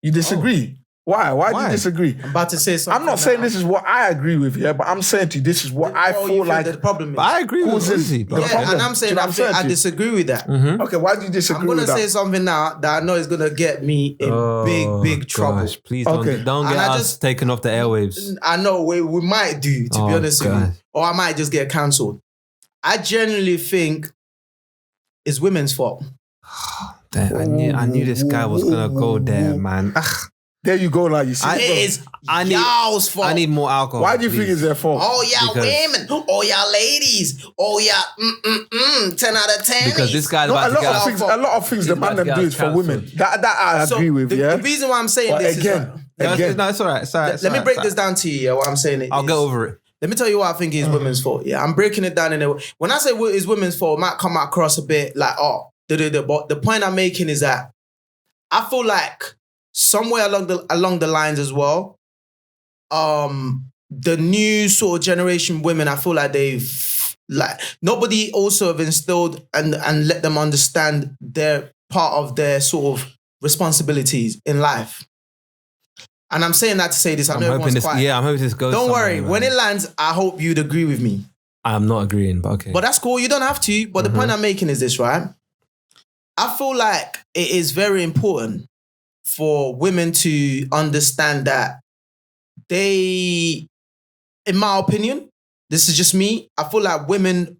You disagree? Why? Why do you disagree? I'm about to say something. I'm not saying this is what I agree with, but I'm saying to you, this is what I feel like the problem is. But I agree with Uzi. And I'm saying I disagree with that. Okay, why do you disagree I'm with that? I'm going to say something now that I know is going to get me in big trouble. Please don't get us taken off the airwaves. I know we might do, to be honest with you. Or I might just get cancelled. I genuinely think it's women's fault. Damn, I knew this guy was going to go there, man. There you go, like you see. It is y'all's fault. I need more alcohol. Why do you think it's their fault? Oh, y'all women. Oh, y'all ladies. Oh, y'all 10 out of 10. Because this guy's about to get us. A lot of things the man them do is for women. That I agree with, The reason why I'm saying this again. No, it's all right. Let me break this down to you, what I'm saying. I'll get over it. Let me tell you what I think is women's fault. Yeah, I'm breaking it down in a way. When I say it's women's fault, it might come across a bit like, but the point I'm making is that I feel like somewhere along the lines as well, the new sort of generation women, I feel like nobody also have instilled and let them understand their part of their sort of responsibilities in life. And I'm saying that to say this. I know everyone's quiet. Yeah, I'm hoping this goes. Don't worry. When it lands, I hope you'd agree with me. I'm not agreeing, but okay. But that's cool. You don't have to. But the point I'm making is this, right? I feel like it is very important for women to understand that in my opinion, this is just me, I feel like women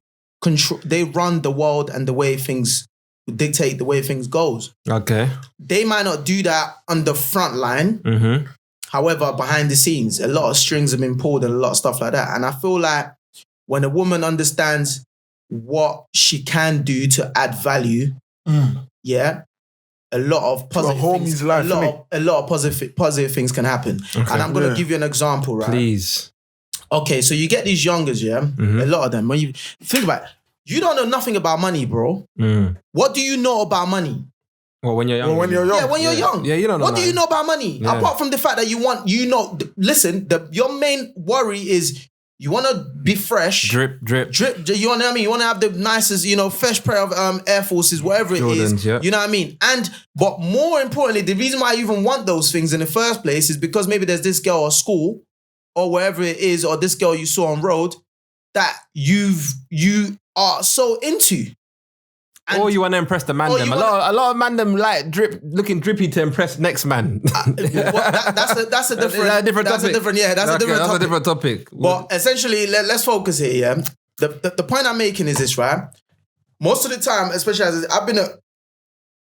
they run the world and the way things dictate the way things goes. Okay. They might not do that on the front line. However, behind the scenes, a lot of strings have been pulled and a lot of stuff like that. And I feel like when a woman understands what she can do to add value, a lot of positive things, a lot of positive things can happen. Okay. And I'm going to give you an example, right? Please. Okay, so you get these youngers, a lot of them. When you think about it, you don't know nothing about money, bro. What do you know about money? Well, when you're young. Yeah, when you're young. Yeah, you don't know. What do you know about money? Yeah. Apart from the fact that listen, your main worry is you want to be fresh. Drip. You know what I mean? You want to have the nicest, fresh pair of Air Forces, whatever Jordans, it is. Yeah. You know what I mean? But more importantly, the reason why you even want those things in the first place is because maybe there's this girl at school or wherever it is, or this girl you saw on road that you are so into. Or you want to impress the man them. A lot of man them like looking drippy to impress next man. That's a different topic. But essentially, let's focus here. Yeah, the point I'm making is this, right? Most of the time, especially as I've been a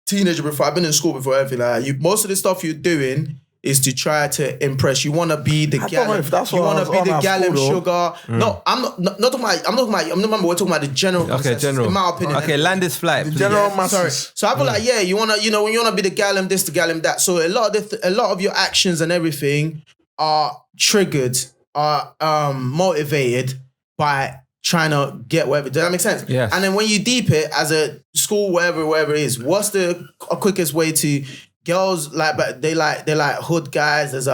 teenager before, I've been in school before, everything like that. Most of the stuff you're doing is to try to impress. You want to be the gal. You want to be the gallum sugar. No, I'm not talking about. I'm remember we're talking about the general. Okay, general. In my opinion. Okay, land this flight. The general masses. Sorry. So I feel like you wanna, when you wanna be the gallum this, the gallum that. So a lot of your actions and everything are triggered, are motivated by trying to get whatever. Does that make sense? Yes. And then when you deep it as a school, wherever it is, what's the quickest way to girls but they like hood guys as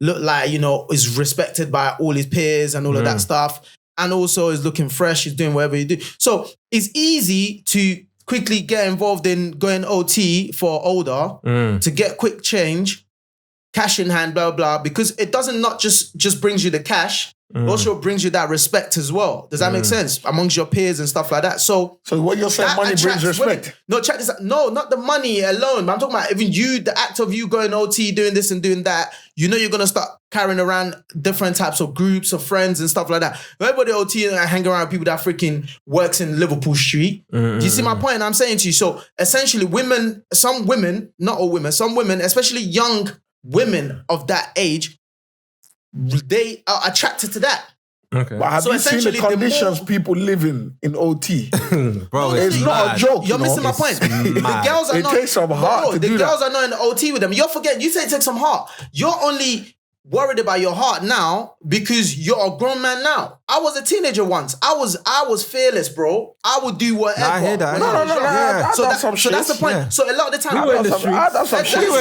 look like, is respected by all his peers and all of that stuff, and also is looking fresh, he's doing whatever you do. So it's easy to quickly get involved in going OT for older to get quick change, cash in hand, blah blah, because it doesn't not just brings you the cash, It also brings you that respect as well. Does that make sense? Amongst your peers and stuff like that. So what you're saying, money brings respect? Women. No, check this out. No, not the money alone. But I'm talking about even you, the act of you going OT, doing this and doing that. You know you're going to start carrying around different types of groups of friends and stuff like that. Everybody OT and hang around with people that freaking works in Liverpool Street. Do you see my point? I'm saying to you. So essentially some women, not all women, some women, especially young women of that age, they are attracted to that. Okay. But have you seen the conditions people live in OT? Bro, it's not a joke. You're missing my point. The girls are not. It takes some heart to do that. The girls are not in the OT with them. You're forgetting. You say it takes some heart. You're only worried about your heart now because you're a grown man now. I was a teenager once. I was fearless, bro. I would do whatever. Nah, I hear that. No. So that's the point. Yeah. So a lot of the time, we were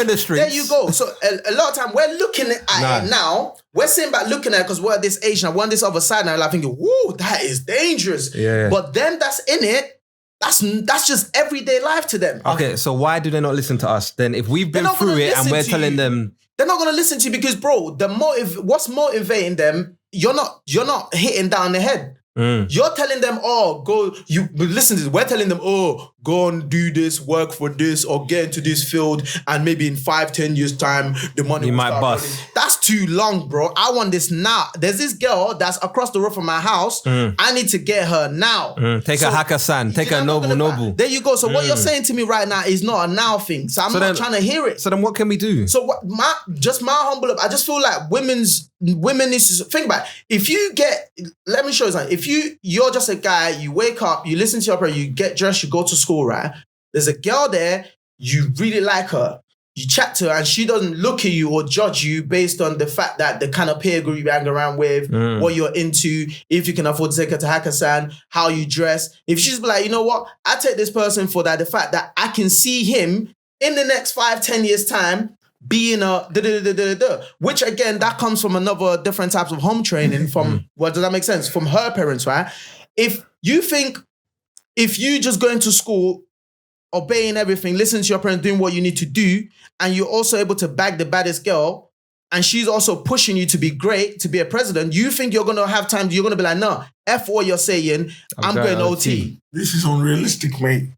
in the streets. There you go. So a lot of time we're looking at it now. We're sitting back looking at it because we're at this age now. We're on this other side now. Like thinking, whoa, that is dangerous. Yeah. But them that's in it, that's just everyday life to them. Okay, so why do they not listen to us then? If we've been through it and we're telling them, they're not going to listen to you because, bro, what's motivating them? You're not hitting down the head. You're telling them, listen to this. We're telling them, go and do this, work for this, or get into this field, and maybe in 5-10 years' time, the money you will might start bust. running. That's too long, bro. I want this now. There's this girl that's across the road from my house. I need to get her now. Take a Hakkasan, take a Noble. There you go. So what you're saying to me right now is not a now thing. So I'm not trying to hear it. So then what can we do? So what my humble, I just feel like women need to think about it. Let me show you something. If you're just a guy, you wake up, you listen to your prayer, you get dressed, you go to school, right? There's a girl there, you really like her, you chat to her, and she doesn't look at you or judge you based on the fact that the kind of peer group you hang around with, what you're into, if you can afford to take her to Hakkasan, how you dress. If she's like, you know what, I take this person for that, the fact that I can see him in the next 5-10 years' time being a which again, that comes from another different types of home training from, well, does that make sense? From her parents, right? If you just going to school, obeying everything, listening to your parents, doing what you need to do, and you're also able to bag the baddest girl, and she's also pushing you to be great, to be a president, you think you're going to have time, you're going to be like, no, F what you're saying, I'm going OT. This is unrealistic, mate.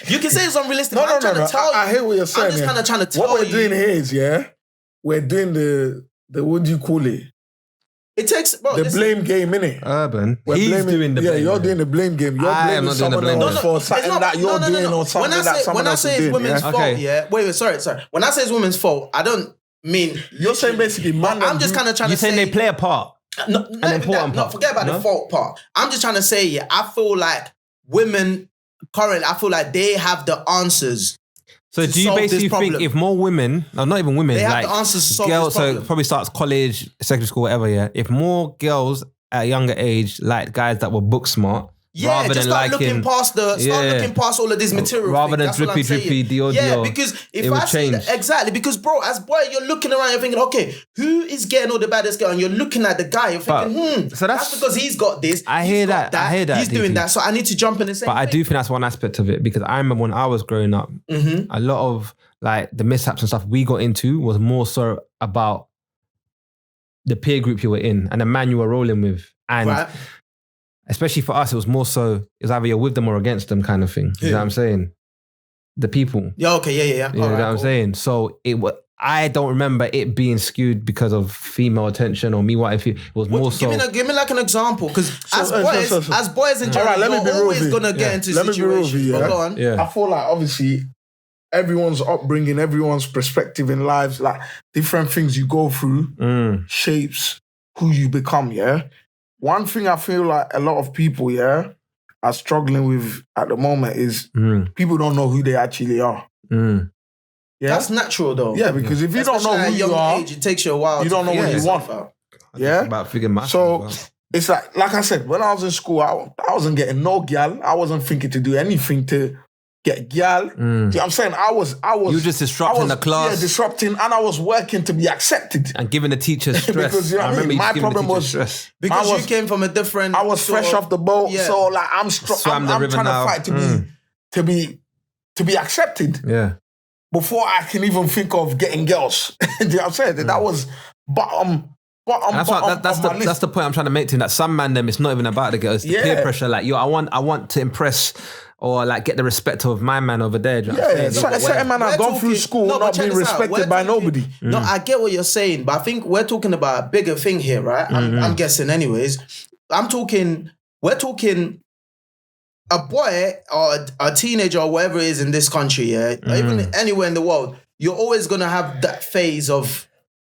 You can say it's unrealistic. No. I hear what you're saying. I'm just kind of trying to tell you. What we're doing here is, we're doing the what do you call it? It takes, bro, the blame game, innit? Urban. He's doing the blame game. You're doing the blame game. You're blaming someone else for something that you're doing or something that someone else is doing. When I say it's women's fault, wait, sorry. When I say it's women's fault, I don't mean... You're saying basically, man, I'm just kind of trying to say... You're saying they play a part? An important part. No, forget about the fault part. I'm just trying to say, I feel like women... Currently, I feel like they have the answers. So do you basically think if more women, no, not even women, they have like the answers to solve girls, this problem. so it probably starts college, secondary school, whatever, if more girls at a younger age like guys that were book smart, rather just than start looking past looking past all of this material. Rather than drippy, Dior. Because if it would I see change. Exactly, because bro, as boy, you're looking around, you're thinking, okay, who is getting all the baddest girl? And you're looking at the guy, you're thinking, so that's because he's got this. I hear that. He's doing that, so I need to jump in and say. But I do think that's one aspect of it, because I remember when I was growing up, a lot of like the mishaps and stuff we got into was more so about the peer group you were in and the man you were rolling with, and. Especially for us, it was more so, it was either you're with them or against them kind of thing. You know what I'm saying? The people. Yeah, okay, yeah. You know what I'm saying? So I don't remember it being skewed because of female attention or me wanting female. It was more so... Give me like an example, because as boys in general, you're always going to get into situations. Go on. I feel like obviously everyone's upbringing, everyone's perspective in lives, like different things you go through, shapes who you become, One thing I feel like a lot of people, are struggling with at the moment is people don't know who they actually are. Yeah? That's natural though. Yeah, because if you don't know who you are, it takes you a while. You don't know what you want. Yeah? About figuring myself out. It's like I said, when I was in school, I wasn't getting no gal. I wasn't thinking to do anything to get gal. Do you know what I'm saying? I was. You were just disrupting the class. Yeah, disrupting, and I was working to be accepted. And giving the teachers stress. Because, you know what I mean? My problem was stress. Because you came from a different... I was fresh off the boat, so like I'm trying to fight to be accepted. Yeah. Before I can even think of getting girls. Do you know what I'm saying? That was... But But that's the point I'm trying to make to him, that some man them, it's not even about the girls, it's the peer pressure. Like, yo, I want to impress or like get the respect of my man over there. Certain man have gone through school not being respected by nobody. No, I get what you're saying, but I think we're talking about a bigger thing here, right? I'm guessing anyways. We're talking a boy or a teenager or whatever it is in this country, or even anywhere in the world, you're always going to have that phase of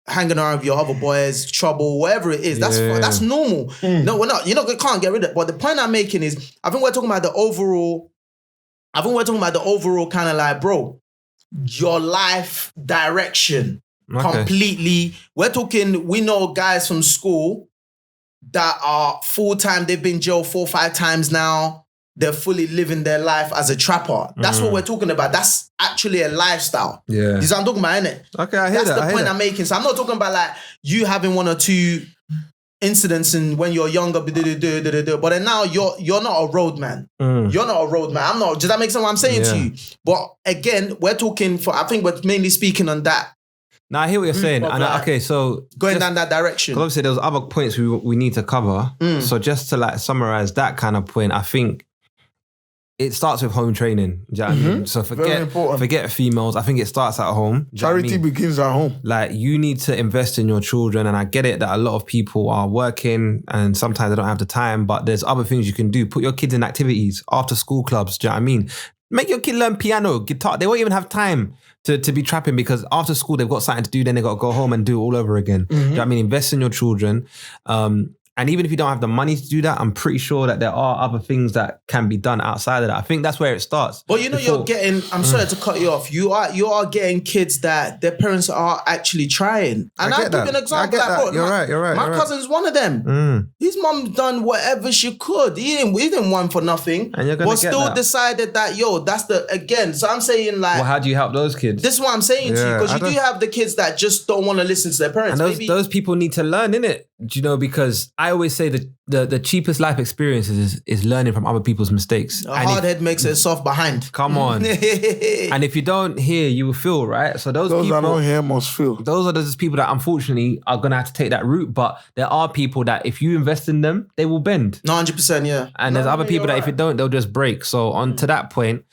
hanging around with your other boys, trouble, whatever it is. That's normal. No, we're not. You can't get rid of it. But the point I'm making is, I think we're talking about the overall kind of like, bro, your life direction completely. We know guys from school that are full-time. They've been jailed 4 or 5 times now. They're fully living their life as a trapper. That's what we're talking about. That's actually a lifestyle. Yeah. You see what I'm talking about, innit? Okay, I hear that. That's the point I'm making. So I'm not talking about like you having 1 or 2 incidents in when you're younger, but then now you're not a road man. You're not a road man. I'm not. Does that make sense what I'm saying to you? But again, we're talking I think we're mainly speaking on that. Now I hear what you're saying. And so going down that direction. Obviously, there's other points we need to cover. So just to like summarize that kind of point, I think it starts with home training. Do you know what I mean? So forget females. I think it starts at home. Charity begins at home. Like, you need to invest in your children. And I get it that a lot of people are working and sometimes they don't have the time, but there's other things you can do. Put your kids in activities, after school clubs. Do you know what I mean? Make your kid learn piano, guitar. They won't even have time to be trapping, because after school they've got something to do. Then they got to go home and do it all over again. Do you know what I mean? Invest in your children. And even if you don't have the money to do that, I'm pretty sure that there are other things that can be done outside of that. I think that's where it starts. But you're getting, I'm sorry to cut you off. You are getting kids that their parents are actually trying. And I'll give you an example. You're right. My cousin's one of them. His mum done whatever she could. He didn't want for nothing. And you're gonna still decided that, so I'm saying like... Well, how do you help those kids? This is what I'm saying to you. Because you do have the kids that just don't want to listen to their parents. And those people need to learn, innit? Do you know, because I always say that the cheapest life experiences is learning from other people's mistakes. A hard head makes it soft behind. Come on. And if you don't hear, you will feel, right? So those people that don't hear must feel. Those are those people that unfortunately are going to have to take that route. But there are people that if you invest in them, they will bend. 100%, yeah. And there's other people that if you don't, they'll just break. So on to that point,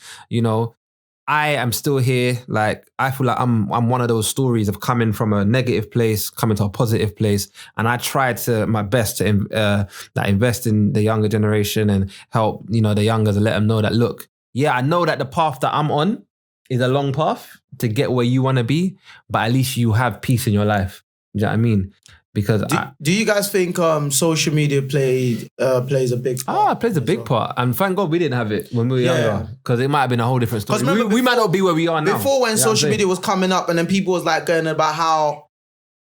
I am still here. Like, I feel like I'm one of those stories of coming from a negative place, coming to a positive place. And I tried my best to invest in the younger generation and help, the youngers, and let them know that, look, I know that the path that I'm on is a long path to get where you want to be, but at least you have peace in your life. Do you know what I mean? Because do you guys think social media plays a big part? It plays a big part. And thank God we didn't have it when we were younger, because it might have been a whole different story. We might not be where we are now. Before, when social media was coming up and then people was like going about how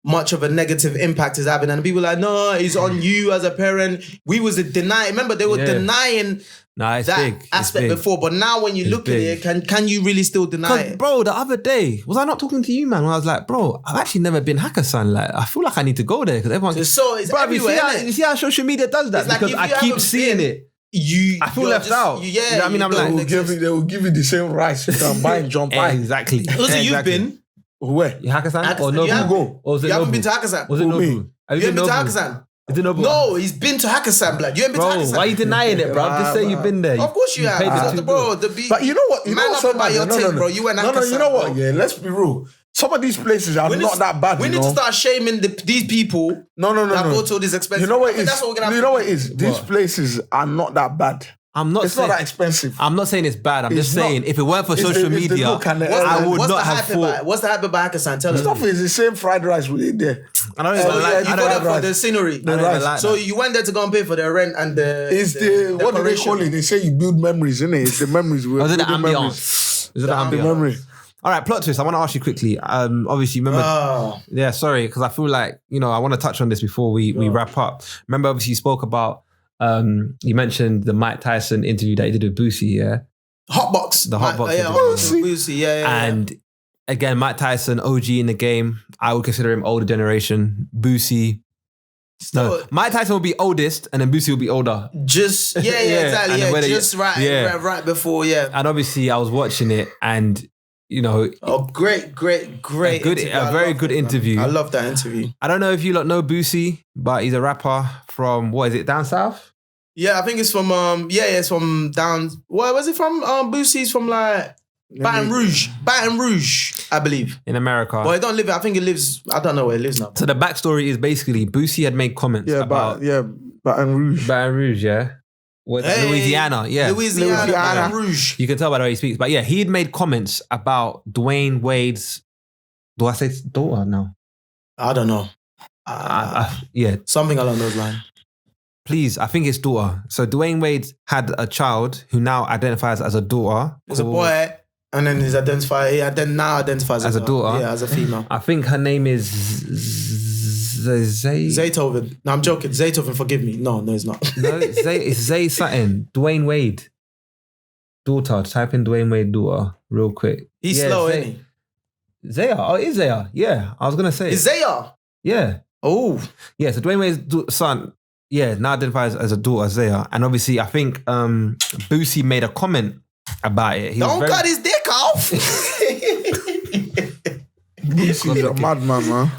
much of a negative impact is having, and people were like, no, it's on you as a parent. We was denying. Remember, they were denying that aspect before, but now when you look at it, can you really still deny it? Bro, the other day, was I not talking to you, man? When I was like, bro, I've actually never been Hakkasan. Like, I feel like I need to go there because everyone. It's bro, everywhere. You see how social media does that? Because I keep seeing it. I feel left out. You know what I mean? I'm like, they will give you the same rights you can buy and jump by. Exactly. You've been where? Hakkasan or Nobu? You haven't been to Hakkasan. Was it Nobu? Have you been to Hakkasan? No, he's been to Hakkasan, blood. You ain't been to Hakkasan. Why are you denying it, bro? Just say you've been there. Of course you have. Bro, but you know what? Bro. You went Hakkasan. You know what? Yeah, let's be real. Some of these places are not that bad. We need to start shaming these people that go to all these expensive. You know what it is? You know what it is? These places are not that bad. It's not that expensive. I'm not saying it's bad. I'm just saying if it weren't for social media, I would not have thought. What's the hype about Hakkasan? Tell us. Stuff is the same fried rice we ate there. I don't even like. You got it for the scenery. So you went there to go and pay for the rent and the. What do they call it? They say you build memories, isn't it? It's the memories. Is it the ambiance? Is it the ambiance? All right, plot twist. I want to ask you quickly. Obviously, remember. Yeah, sorry, because I feel like I want to touch on this before we wrap up. Remember, obviously, you spoke about. You mentioned the Mike Tyson interview that he did with Boosie, yeah? Hotbox. The Hotbox. Boosie, yeah. And again, Mike Tyson, OG in the game. I would consider him older generation. Boosie. Mike Tyson will be oldest and then Boosie will be older. Exactly. Yeah, just right before, yeah. And obviously I was watching it and you know, great interview. a very good interview. I love that interview. I don't know if you lot know Boosie, but he's a rapper from, what is it, down south? Yeah, I think it's from it's from down. Where was it from? Boosie's from like Baton Rouge, I believe, in America. But he don't live. I think he lives. I don't know where he lives now. So the backstory is basically Boosie had made comments about Baton Rouge. Baton Rouge, yeah. Louisiana, yeah. Louisiana, Baton Rouge. You can tell by the way he speaks. But yeah, he had made comments about Dwayne Wade's, do I say daughter? No. I don't know. Yeah. Something along those lines. Please, I think it's daughter. So Dwayne Wade had a child who now identifies as a daughter. It's a boy, and then he now identifies as a daughter. Yeah, as a female. I think her name is Zaytoven. No, I'm joking. Zaytoven, forgive me. No, it's not. No, it's Zay something. Dwayne Wade. Daughter. Type in Dwayne Wade daughter real quick. He's slow, isn't he? Zaya. Oh, is Zaya. Yeah, I was going to say. Is Zaya? Yeah. Oh. Yeah, so Dwayne Wade's son, now identifies as a daughter, Zaya. And obviously, I think Boosie made a comment about it. Don't cut his dick off. Boosie's a madman, man.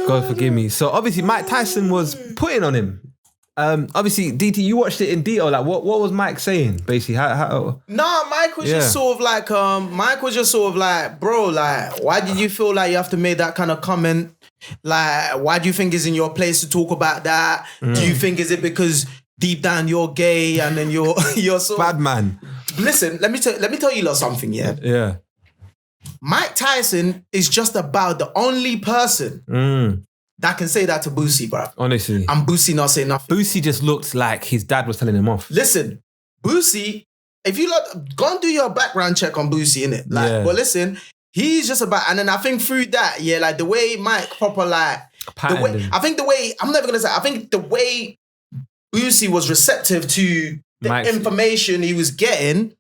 God forgive me. So obviously Mike Tyson was putting on him. Obviously, DT, you watched it in detail. Like, what was Mike saying? Basically, how? No, Mike was just sort of like, bro, like, why did you feel like you have to make that kind of comment? Like, why do you think it's in your place to talk about that? Do you think is it because deep down you're gay and then you're so bad man? Listen, let me tell you something. Yeah. Yeah. Mike Tyson is just about the only person that can say that to Boosie, bro. Honestly. And Boosie not saying nothing. Boosie just looked like his dad was telling him off. Listen, Boosie, if you go and do your background check on Boosie, innit? Like, but listen, he's just about, and then I think through that, like the way Mike proper like, I'm never gonna say, I think the way Boosie was receptive to the information he was getting,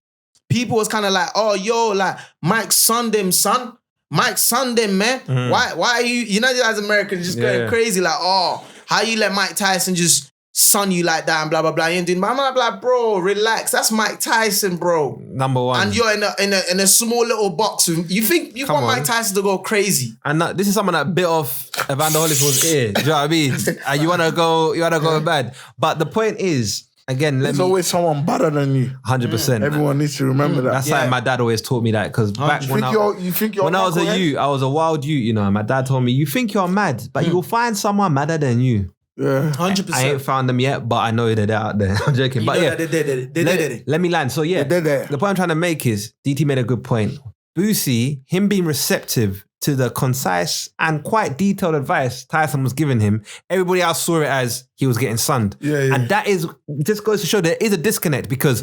people was kind of like, oh, yo, like, Mike sunned him, son. Mike sunned him, man. Why are you know, as Americans just going crazy, like, oh, how you let Mike Tyson just son you like that and blah, blah, blah. And I'm like, bro, relax. That's Mike Tyson, bro. Number one. And you're in a small little box. You think you want Mike Tyson to go crazy. And this is someone that bit off Evander Holyfield's ear. Do you know what I mean? And you want to go bad. But the point is, again, there's always someone better than you. 100%. Everyone needs to remember that. That's why my dad always taught me that. Because back when I was a youth, I was a wild youth, you know. And my dad told me, you think you're mad, but you'll find someone madder than you. Yeah, 100%. I ain't found them yet, but I know they're out there. I'm joking. But yeah, let me land. So yeah, the point I'm trying to make is, DT made a good point. Boosie, him being receptive to the concise and quite detailed advice Tyson was giving him, everybody else saw it as he was getting sunned. Yeah. And that just goes to show there is a disconnect, because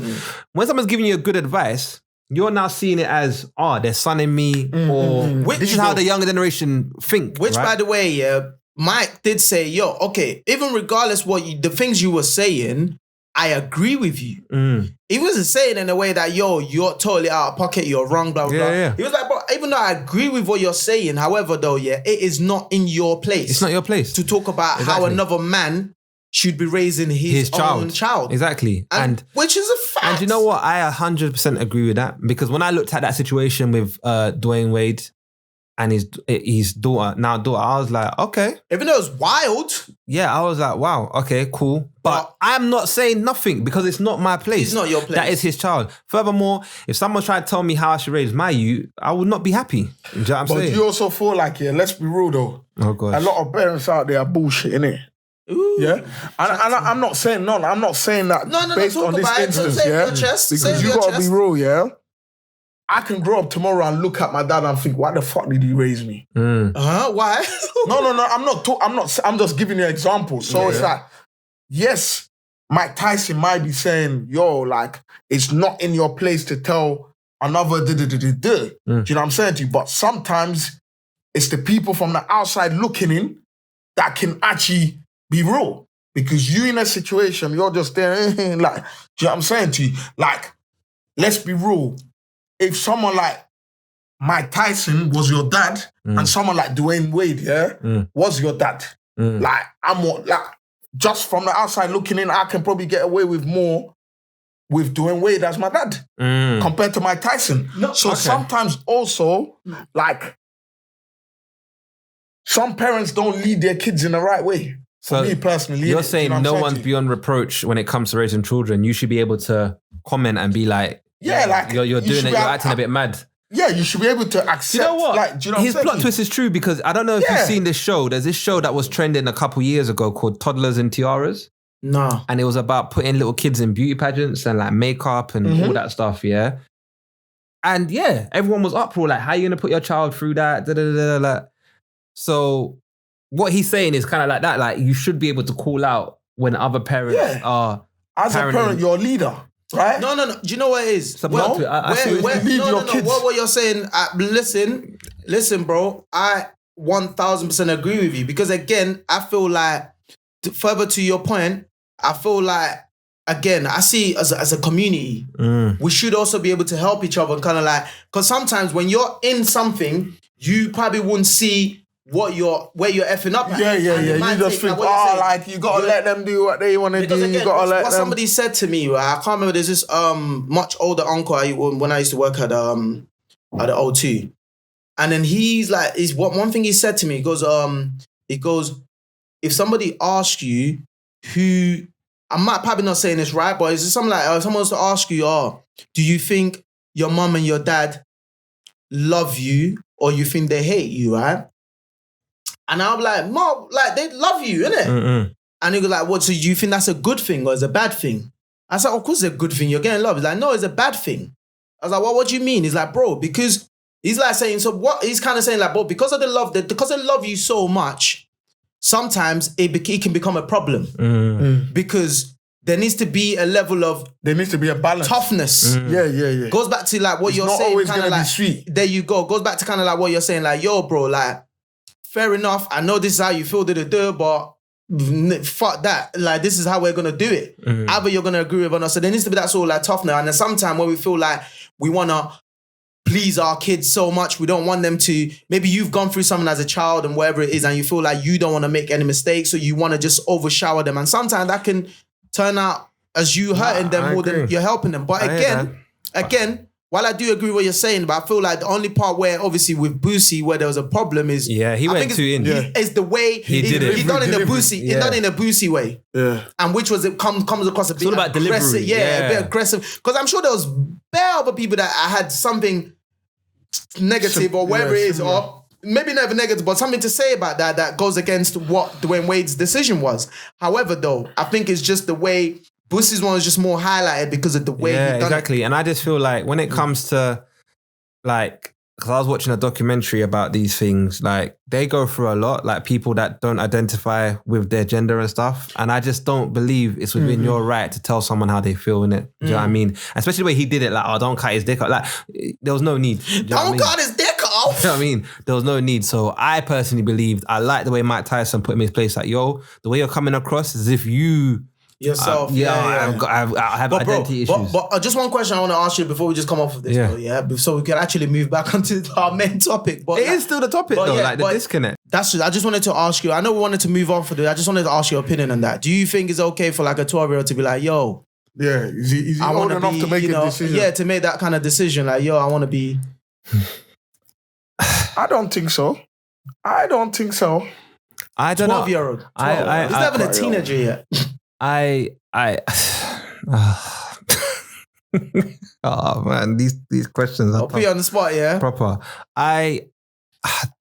when someone's giving you a good advice, you're now seeing it as, they're sunning me, or this is how the younger generation think. Which, by the way, Mike did say, yo, okay, even regardless the things you were saying, I agree with you. He wasn't saying in a way that, yo, you're totally out of pocket, you're wrong, blah, blah, blah. Yeah. He was like, bro, even though I agree with what you're saying, however, though, it is not in your place. It's not your place. To talk about how another man should be raising his own child. Exactly. And which is a fact. And you know what? I 100% agree with that, because when I looked at that situation with Dwayne Wade and his daughter, I was like, okay. Even though it was wild. Yeah, I was like, wow, okay, cool. But I'm not saying nothing, because it's not my place. It's not your place. That is his child. Furthermore, if someone's trying to tell me how I should raise my youth, I would not be happy. Do you know what I'm saying? But you also feel like, let's be real though. Oh, gosh. A lot of parents out there are bullshit, innit? Ooh. Yeah, and I'm not saying I'm not saying that based on this instance, because you gotta be real, yeah. I can grow up tomorrow and look at my dad and think, why the fuck did he raise me? Why? No. I'm just giving you examples. So it's like, yes, Mike Tyson might be saying, yo, like, it's not in your place to tell another Do you know what I'm saying to you? But sometimes it's the people from the outside looking in that can actually be real. Because you in a situation, you're just there, like, do you know what I'm saying to you? Like, let's be real. If someone like Mike Tyson was your dad and someone like Dwayne Wade, was your dad, like, just from the outside looking in, I can probably get away with more with Dwayne Wade as my dad compared to Mike Tyson. So sometimes also, like, some parents don't lead their kids in the right way. So me personally, you're saying no one's beyond reproach when it comes to raising children. You should be able to comment and be like, like you're doing it. You're acting a bit mad. Yeah, you should be able to accept. You know what? Like, do you know his what plot twist is true because I don't know if you've seen this show. There's this show that was trending a couple years ago called Toddlers and Tiaras. No. And it was about putting little kids in beauty pageants and like makeup and all that stuff, yeah? And yeah, everyone was uproar, like, how are you going to put your child through that? So what he's saying is kind of like that, like, you should be able to call out when other parents are as a parent, you're a leader, right? No. Do you know what it is? What you're saying, listen, bro, I 1000% agree with you because again, I feel like, further to your point, I feel like, again, I see as a community, we should also be able to help each other and kind of like, because sometimes when you're in something, you probably wouldn't see where you're effing up at. Yeah. You just think, like, you got to let them do what they want to do. Again, you got to let them. What somebody said to me, right, I can't remember, there's this much older uncle when I used to work at the O2. And then one thing he said to me, he goes, if somebody asks you who, I might probably not saying this right, but is it something like, someone wants to ask you, do you think your mum and your dad love you or you think they hate you, right? And I'm like, Mom, like, they love you, innit? And he goes like, what, so do you think that's a good thing or is it a bad thing? I said, of course it's a good thing, you're getting love. He's like, no, it's a bad thing. I was like, what do you mean? He's like, bro, because, he's like saying, so what, he's kind of saying like, bro, because they love you so much, sometimes it can become a problem because there needs to be a level of... There needs to be a balance. Toughness. Yeah. Goes back to like what you're saying. It's not always going to be sweet. There you go. Goes back to kind of like what you're saying, like, yo, bro, like, fair enough. I know this is how you feel, but fuck that. Like, this is how we're going to do it. Either you're going to agree with or not. So there needs to be that sort of like toughness. And then sometimes when we feel like we want to please our kids so much, we don't want them to, maybe you've gone through something as a child and whatever it is, and you feel like you don't want to make any mistakes, so you want to just overshower them. And sometimes that can turn out as you hurting them more than you're helping them. But again, while I do agree with what you're saying, but I feel like the only part where obviously with Boosie where there was a problem is he went too in. It's the way he did it. He done it in a Boosie. He done it in a Boosie way. Yeah. And which was it comes across a bit about aggressive. delivery. A bit aggressive. Because I'm sure there was bare other people that had something negative or whatever it is, or maybe never negative, but something to say about that goes against what Dwayne Wade's decision was. However, though, I think it's just the way Boosie's one was just more highlighted because of the way he done exactly. it. And I just feel like when it comes to like, because I was watching a documentary about these things, like they go through a lot, like people that don't identify with their gender and stuff. And I just don't believe it's within your right to tell someone how they feel in it. Do you know what I mean? Especially the way he did it, like, don't cut his dick off. Like, there was no need. Don't cut his dick off. You know what I mean? There was no need. So I personally believed, I like the way Mike Tyson put him in his place. Like, yo, the way you're coming across is as if you... yourself. I have identity issues. But just one question I want to ask you before we just come off of this, bro, so we can actually move back onto our main topic. But it is still the topic though, like the disconnect. That's I just wanted to ask you, I know we wanted to move on for this, I just wanted to ask your opinion on that. Do you think it's okay for like a 12-year-old to be like, yo, is he old enough to make a decision? Yeah, to make that kind of decision, like, yo, I want to be... I don't think so. I don't know. 12-year-old. He's not even a teenager yet. Oh man, these questions are I'll put you on the spot, yeah? Proper.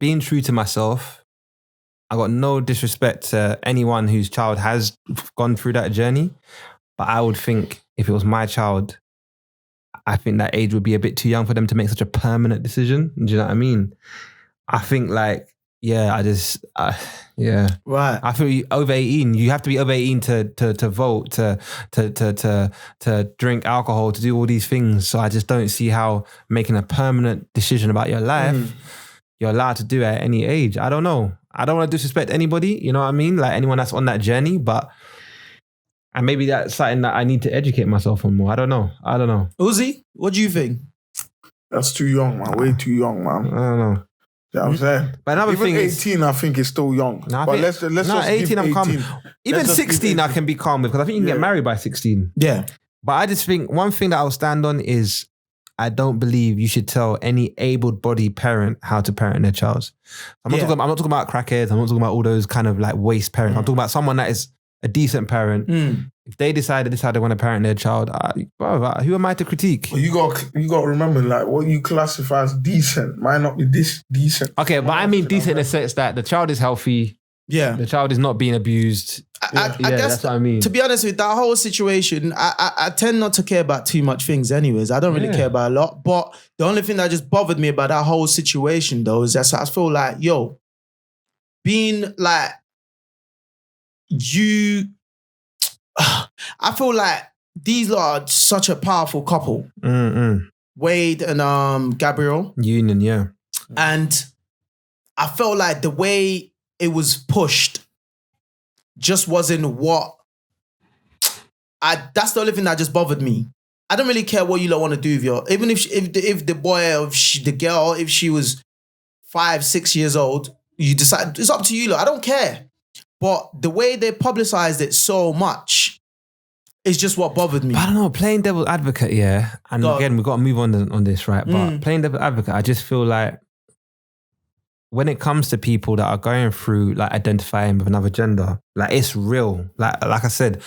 Being true to myself, I got no disrespect to anyone whose child has gone through that journey, but I would think if it was my child, I think that age would be a bit too young for them to make such a permanent decision. Do you know what I mean? I think like, right. I feel over 18. You have to be over 18 to vote, to drink alcohol, to do all these things. So I just don't see how making a permanent decision about your life, you're allowed to do at any age. I don't know. I don't want to disrespect anybody. You know what I mean? Like anyone that's on that journey, and maybe that's something that I need to educate myself on more. I don't know. Uzi, what do you think? That's too young, man. Way too young, man. I don't know. You know what I'm saying? But another even thing 18, I think is still young. No, but let's 18, I'm calm. Even 16, I can be calm with because I think you can get married by 16. Yeah. But I just think one thing that I'll stand on is I don't believe you should tell any able-bodied parent how to parent their child. I'm not talking about crackheads. I'm not talking about all those kind of like waste parents. I'm talking about someone that is a decent parent. If they decide this is how they want to parent their child, who am I to critique? Well, you got to remember, like, what you classify as decent might not be this decent. Okay, but I mean decent in the sense that the child is healthy. Yeah. The child is not being abused. I guess that's what I mean. To be honest with that whole situation, I tend not to care about too much things anyways. I don't really care about a lot. But the only thing that just bothered me about that whole situation though is that I feel like, being like I feel like these lot are such a powerful couple. Wade and Gabriel. Union, yeah. And I felt like the way it was pushed just wasn't what that's the only thing that just bothered me. I don't really care what you lot want to do with even if the boy or the girl, if she was 5-6 years old, you decide, it's up to you lot. I don't care. But the way they publicized it so much is just what bothered me. But I don't know, playing devil's advocate, yeah. And again, we've got to move on this, right? But playing devil's advocate, I just feel like when it comes to people that are going through like identifying with another gender, like it's real. Like I said,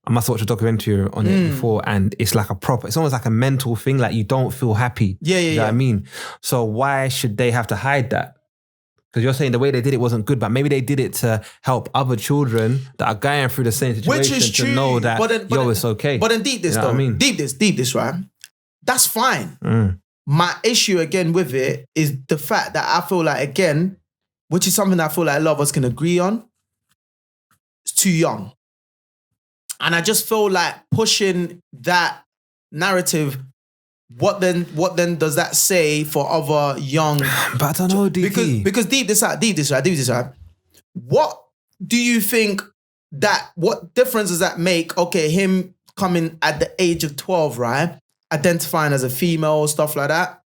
I must watch a documentary on it before, and it's like it's almost like a mental thing. Like you don't feel happy. Yeah. You know what I mean? So why should they have to hide that? Because you're saying the way they did it wasn't good, but maybe they did it to help other children that are going through the same situation, which is true, to know that it's okay. But then deep this, right? That's fine. My issue again with it is the fact that I feel like, again, which is something that I feel like a lot of us can agree on, it's too young. And I just feel like pushing that narrative, what then does that say for other young... But I don't know, DP. Because deep this right. What do you think what difference does that make, okay, him coming at the age of 12, right? Identifying as a female, stuff like that.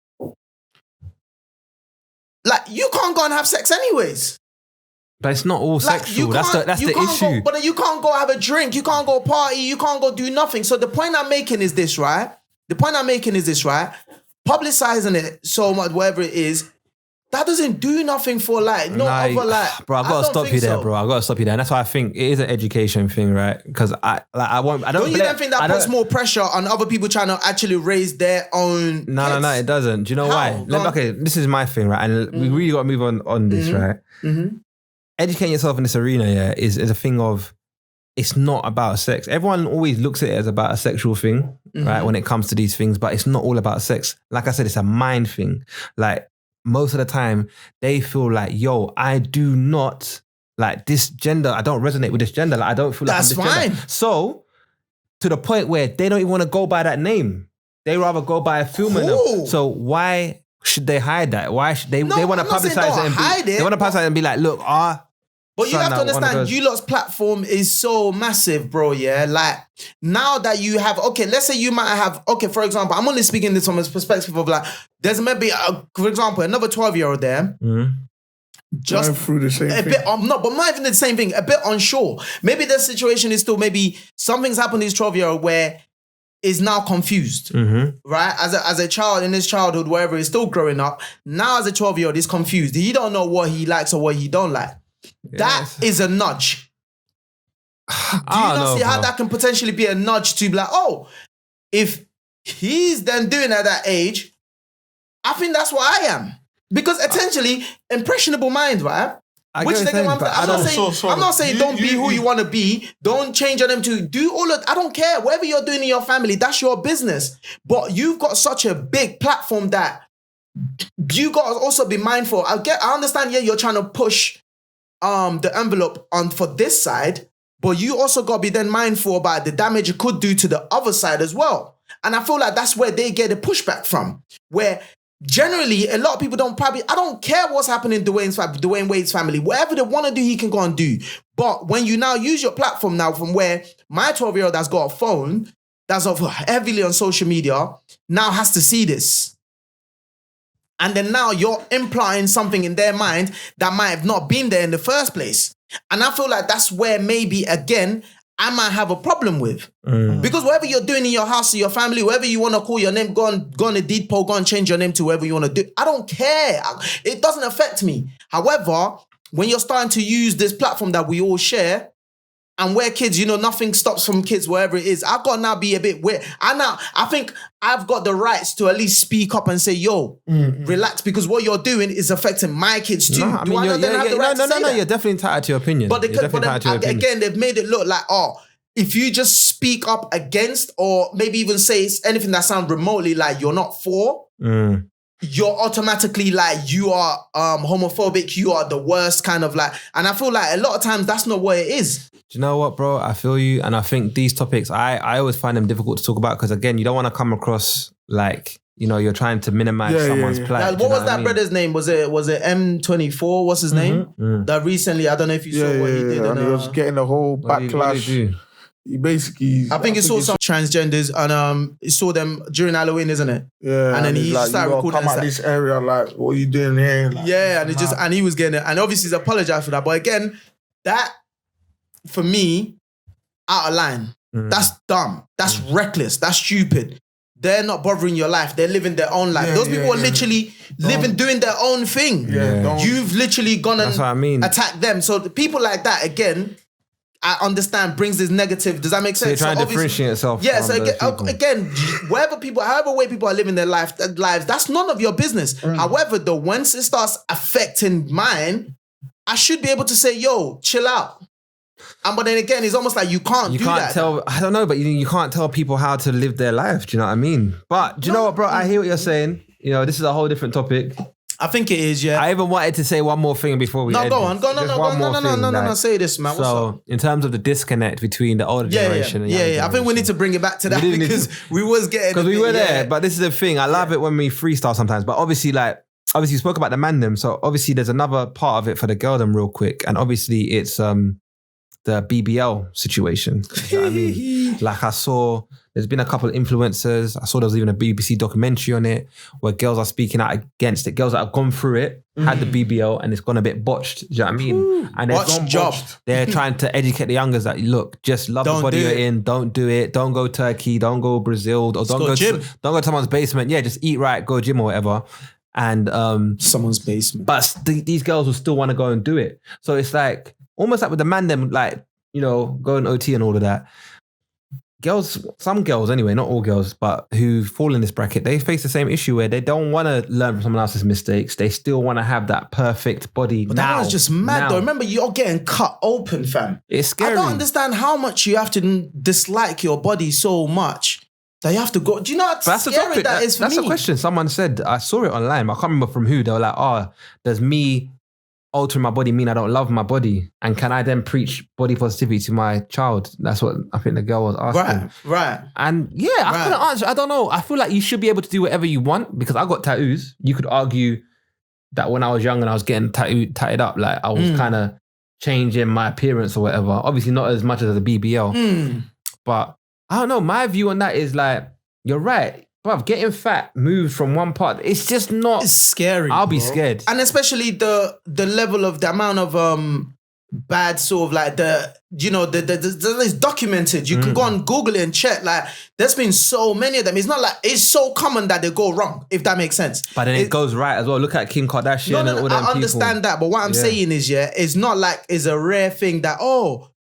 Like, you can't go and have sex anyways. But it's not all sexual. That's the issue. But you can't go have a drink. You can't go party. You can't go do nothing. So the point I'm making is this, right? Publicizing it so much, whatever it is, that doesn't do nothing for other Bro, I've got to stop you there, bro. I've got to stop you there. And that's why I think it is an education thing, right? Because I don't think that puts more pressure on other people trying to actually raise their own No, it doesn't. Do you know why? Okay, this is my thing, right? And we really got to move on this, right? Educating yourself in this arena, yeah, is a thing of, it's not about sex. Everyone always looks at it as about a sexual thing, right? When it comes to these things, but it's not all about sex. Like I said, it's a mind thing. Like, most of the time, they feel like, I do not like this gender. I don't resonate with this gender. Like, I don't feel like that's I'm this fine. Gender. So, to the point where they don't even want to go by that name. They rather go by a film. So why should they hide that? Why should they want to publicize it? They want to publicize it and be like, look, but you have to understand, you lot's platform is so massive, bro, yeah? Like, now that you have, okay, let's say you might have, okay, for example, I'm only speaking this from a perspective of like, there's maybe, for example, another 12-year-old there, just through the same thing. But not even the same thing, a bit unsure. Maybe the situation is still, maybe something's happened to this 12-year-old where is now confused, right? As a child in his childhood, wherever he's still growing up, now as a 12-year-old, he's confused. He don't know what he likes or what he don't like. That is a nudge. Do you not see how that can potentially be a nudge to be like, if he's then doing at that age, I think that's what I am. Because essentially, impressionable mind, right? I'm not saying don't be who you want to be. Don't change on them to do all of... I don't care. Whatever you're doing in your family, that's your business. But you've got such a big platform that you got to also be mindful. I understand, you're trying to push the envelope on for this side, but you also got to be then mindful about the damage it could do to the other side as well. And I feel like that's where they get the pushback from, where generally a lot of people I don't care what's happening in Dwayne Wade's family. Whatever they want to do, he can go and do. But when you now use your platform now, from where my 12-year-old that's got a phone, that's heavily on social media, now has to see this. And then now you're implying something in their mind that might have not been there in the first place. And I feel like that's where maybe, again, I might have a problem with. Because whatever you're doing in your house, or your family, whatever you want to call your name, go on a deed poll, go and change your name to whatever you want to do. I don't care. It doesn't affect me. However, when you're starting to use this platform that we all share, and where kids, nothing stops from kids, wherever it is, I've got to now be a bit weird. I think I've got the rights to at least speak up and say, yo, relax, because what you're doing is affecting my kids too. No, you're definitely entitled to your opinion. But again, they've made it look like, if you just speak up against, or maybe even say anything that sounds remotely like you're not for, you're automatically like, you are homophobic, you are the worst kind of like, and I feel like a lot of times that's not what it is. Do you know what, bro? I feel you. And I think these topics, I always find them difficult to talk about because, again, you don't want to come across like, you're trying to minimize someone's plight. What was that brother's name? Was it M24? What's his name? That recently, I don't know if you saw what he did. And he was getting a whole backlash. He basically... I think he saw some transgenders and he saw them during Halloween, isn't it? Yeah. And then he like, started recording. Come out this area, like, what are you doing here? Like, and he was getting it. And obviously he's apologized for that. But again, that, for me, out of line. That's dumb. That's reckless. That's stupid. They're not bothering your life. They're living their own life. Those people are literally doing their own thing. You've literally gone and attacked them. So the people like that, again, I understand, brings this negative. Does that make sense? So you're trying to differentiate yourself. Yeah, so again, however way people are living their lives, that's none of your business. However, though, once it starts affecting mine, I should be able to say, yo, chill out. But then again, it's almost like you can't tell. I don't know, but you can't tell people how to live their life. Do you know what I mean? But do you know what, bro? I hear what you're saying. This is a whole different topic. I think it is, yeah. I even wanted to say one more thing before we end. Go on. No, say this, man. What's up? In terms of the disconnect between the older generation and younger generation, I think we need to bring it back to that because we was getting... Because we were there, but this is the thing. I love it when we freestyle sometimes, but obviously you spoke about the man them, so obviously there's another part of it for the girl them real quick, and obviously it's the BBL situation. You know what I mean? Like I saw... There's been a couple of influencers. I saw there was even a BBC documentary on it where girls are speaking out against it. Girls that have gone through it, had the BBL, and it's gone a bit botched. Do you know what I mean? And they're trying to educate the youngers that, look, just love the body you're in. Don't do it. Don't go Turkey. Don't go Brazil. Or don't go to someone's basement. Yeah, just eat right, go gym or whatever. And someone's basement. But these girls will still want to go and do it. So it's like, almost like with the man them, like, going OT and all of that. Some girls anyway, not all girls, but who fall in this bracket, they face the same issue where they don't want to learn from someone else's mistakes. They still want to have that perfect body. But that was just mad though. Remember, you're getting cut open, fam. It's scary. I don't understand how much you have to dislike your body so much that you have to go. Do you know how scary that is for me? That's a question. Someone said, I saw it online, I can't remember from who. They were like, does me altering my body mean I don't love my body? And can I then preach body positivity to my child? That's what I think the girl was asking. Right. And I couldn't answer. I don't know. I feel like you should be able to do whatever you want because I got tattoos. You could argue that when I was young and I was getting tatted up, like I was kind of changing my appearance or whatever. Obviously not as much as a BBL. But I don't know. My view on that is like, you're right. Bruv, getting fat moved from one part. It's just not... It's scary. I'll be scared. And especially the level of the amount of bad sort of like it's documented. You can go and Google it and check. Like there's been so many of them. It's not like it's so common that they go wrong, if that makes sense. But then it goes right as well. Look at Kim Kardashian and all them I understand that. But what I'm saying is, it's not like it's a rare thing that,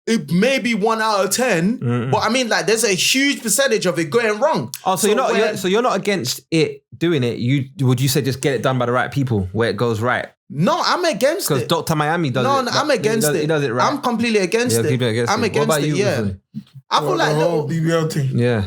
it may be 1 out of 10, but I mean, like, there's a huge percentage of it going wrong. Oh, so you're not against it doing it. Would you say just get it done by the right people where it goes right? No, I'm against it. Because Dr. Miami does it. No, I'm against it. He does it right. I'm completely against it. I'm against it. Yeah. I feel like the whole BBL thing. Yeah.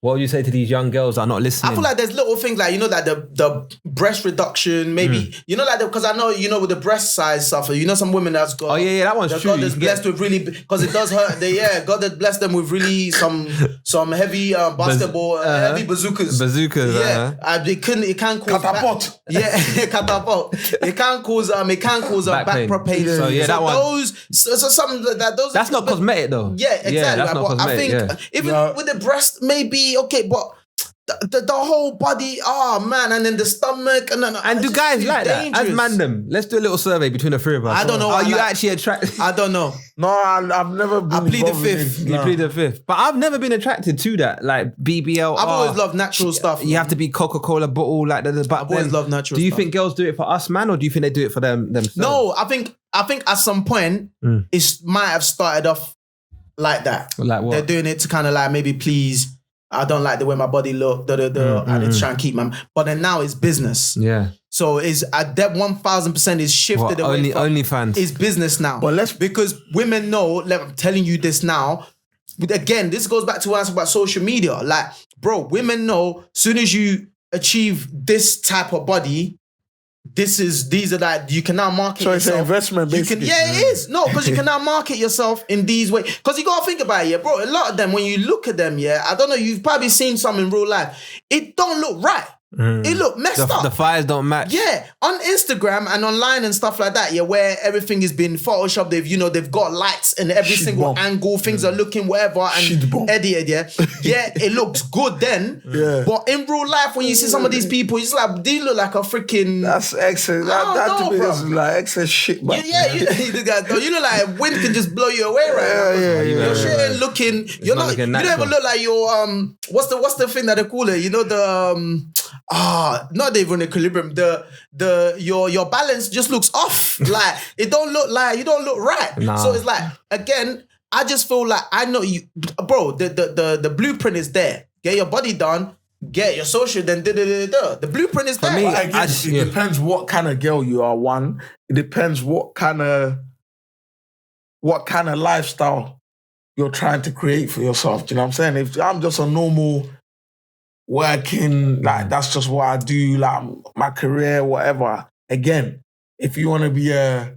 What would you say to these young girls that are not listening? I feel like there's little things like, like the breast reduction, maybe, because I know, with the breast size stuff, some women that's got... Oh, yeah, that one's true. God that's blessed with really... Because it does hurt. God that blessed them with really some heavy basketball, heavy bazookas. Bazookas, yeah. It can cause... Catapult. Catapult. It can cause back pain. So, yeah, that one... Those... That's not cosmetic, though. Yeah, exactly. Yeah, that's not cosmetic, I think even with the breast, maybe... Okay, but the whole body, oh man, and then the stomach, and do guys like that? As mandem, let's do a little survey between the three of us. I don't know. Are you actually attracted? I don't know. No, I've never been. I plead the fifth. You plead the fifth, but I've never been attracted to that, like BBL. I've always loved natural stuff. You have to be Coca-Cola bottle, like the. But I've always loved natural. Do you stuff. think girls do it for us, man, or do you think they do it for themselves? No, I think at some point it might have started off like that. Like what? They're doing it to kind of like maybe please. I don't like the way my body look. I need to try and keep my. But then now it's business. Yeah. So is that 1,000% is shifted away. Only fans. It's business now. Well, because women know. Like, I'm telling you this now. Again, this goes back to what I said about social media. Like, bro, women know. Soon as you achieve this type of body. These are like you can now market yourself. So it's an investment, basically. It is. No, because you can now market yourself in these ways. Because you got to think about it, yeah, bro. A lot of them, when you look at them, yeah, I don't know, you've probably seen some in real life. It don't look right. It look messed up. The fires don't match. Yeah, on Instagram and online and stuff like that, yeah, where everything has been photoshopped. They've got lights and every single angle, things are looking whatever and edited, yeah. Yeah, it looks good then. Yeah. But in real life, when you see some of these people, it's like they look like a freaking. That's excess. That to me is like excess shit, man. Yeah, you look like wind can just blow you away right now. Yeah. Your shit ain't looking. You're not. You don't even look like your What's the thing that they call it? You know the not even equilibrium. Your balance just looks off. Like you don't look right. Nah. So it's like again, I just feel like I know you, bro. The blueprint is there. Get your body done. Get your social. Then the blueprint is there. For me, it depends what kind of girl you are. One, it depends what kind of lifestyle you're trying to create for yourself. Do you know what I'm saying? If I'm just a normal working, like that's just what I do, like my career, whatever. Again, if you want to be a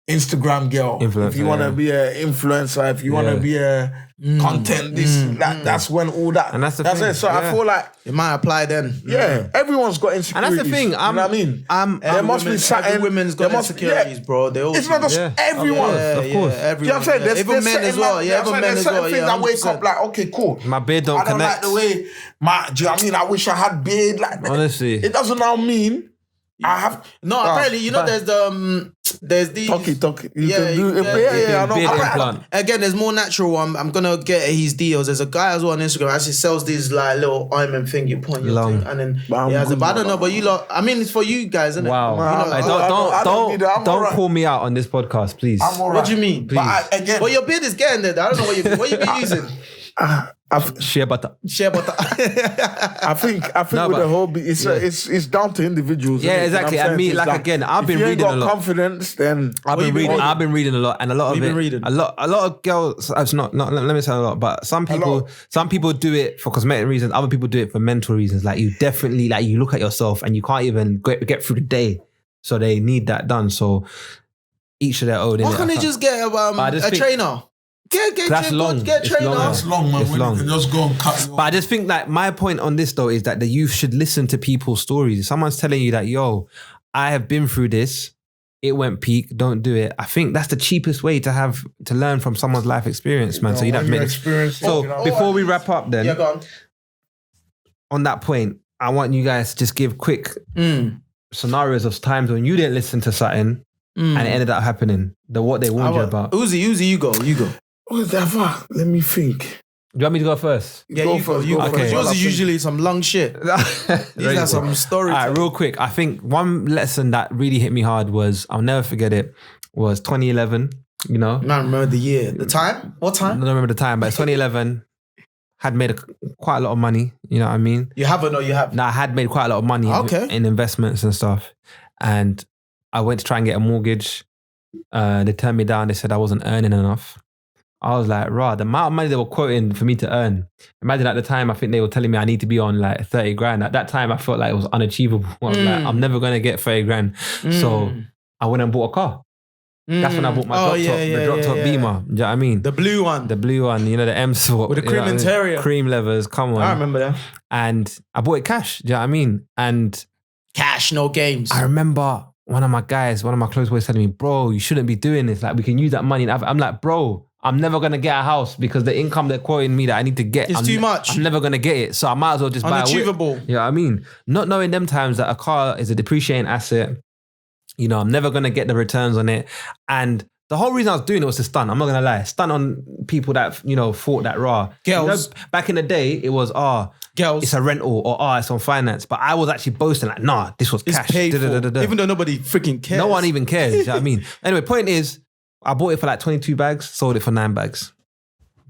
Instagram girl, if you want to be an influencer, if you want to be a content, that's when all that. And that's it. So I feel like it might apply then. Yeah, everyone's got insecurities. And that's the thing. You know what I mean? There must be something. Every women's got insecurities, bro. They all. It's not just everyone. Of course. You know what I'm saying? Even men as well. Yeah, even men as well. Things I wake up like, okay, cool. My beard don't connect. I don't like the way do you know what I mean? I wish I had beard like that. Honestly. It doesn't now mean I have. No, apparently, there's these. Talkie. I know. Beard implant. Again, there's more natural one. I'm gonna get his deals. There's a guy as well on Instagram actually sells these like little ointment thing you put on your thing, and then but I don't know, but you lot. I mean, it's for you guys, isn't it? Wow. Don't call me out on this podcast, please. I'm all right. What do you mean? Please. Well, your beard is getting there. I don't know what you been using. Shea butter. I think with the whole it's down to individuals. Yeah, exactly. You know and me, like again, I've been reading a lot. If you ain't got confidence, then I've been reading a lot, and a lot of it. A lot of girls. It's not. Let me say a lot, but some people do it for cosmetic reasons. Other people do it for mental reasons. Like you definitely, like you look at yourself and you can't even get through the day, so they need that done. So each of their own. Why can't they just get a trainer? That's long. Get trainer. That's long, man. It's long. You can just go and cut. But I just think like my point on this though is that the youth should listen to people's stories. If someone's telling you that, yo, I have been through this, it went peak, don't do it. I think that's the cheapest way to learn from someone's life experience, man. So you don't have to make experience. So before we wrap up then, go on that point, I want you guys to just give quick scenarios of times when you didn't listen to something and it ended up happening. What they warned you about. Uzi, you go. What the fuck? Let me think. Do you want me to go first? Yeah, you go. Okay. Yours is usually some long shit. These are some stories. All right, real quick. I think one lesson that really hit me hard was, I'll never forget it, was 2011, you know? I don't remember the year. The time? What time? I don't remember the time, but 2011, had made quite a lot of money, you know what I mean? You haven't or you have? No, I had made quite a lot of money in investments and stuff. And I went to try and get a mortgage. They turned me down. They said I wasn't earning enough. I was like, rah, the amount of money they were quoting for me to earn. Imagine at the time, I think they were telling me I need to be on like 30 grand. At that time, I felt like it was unachievable. I was like, I'm never going to get 30 grand. So I went and bought a car. That's when I bought my drop top Beamer. Do you know what I mean? The blue one. The blue one, you know, the M Sport. With the cream interior. Cream levers, come on. I remember that. And I bought it cash, do you know what I mean? And cash, no games. I remember one of my close boys telling me, bro, you shouldn't be doing this. Like, we can use that money. I'm like, bro, I'm never going to get a house because the income they're quoting me that I need to get. It's too much. I'm never going to get it. So I might as well just buy a whip. Unachievable. You know what I mean? Not knowing them times that a car is a depreciating asset. You know, I'm never going to get the returns on it. And the whole reason I was doing it was to stunt. I'm not going to lie. Stunt on people that, you know, thought that raw. Girls. You know, back in the day, it was, girls. It's a rental or it's on finance. But I was actually boasting like, nah, this was cash. Paid for. Even though nobody freaking cares. No one even cares. You know what I mean? Anyway, point is, I bought it for like 22 bags, sold it for 9 bags.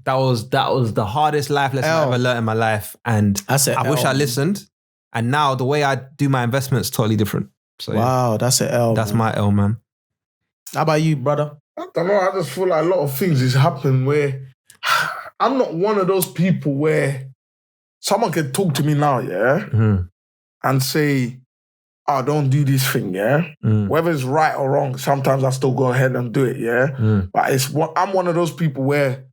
That was the hardest life lesson I ever learned in my life. And I wish I listened. And now the way I do my investments is totally different. So wow, that's an L. That's my L, man. How about you, brother? I don't know. I just feel like a lot of things is happening where I'm not one of those people where someone can talk to me now, and say, oh, don't do this thing, Whether it's right or wrong, sometimes I still go ahead and do it, But I'm one of those people where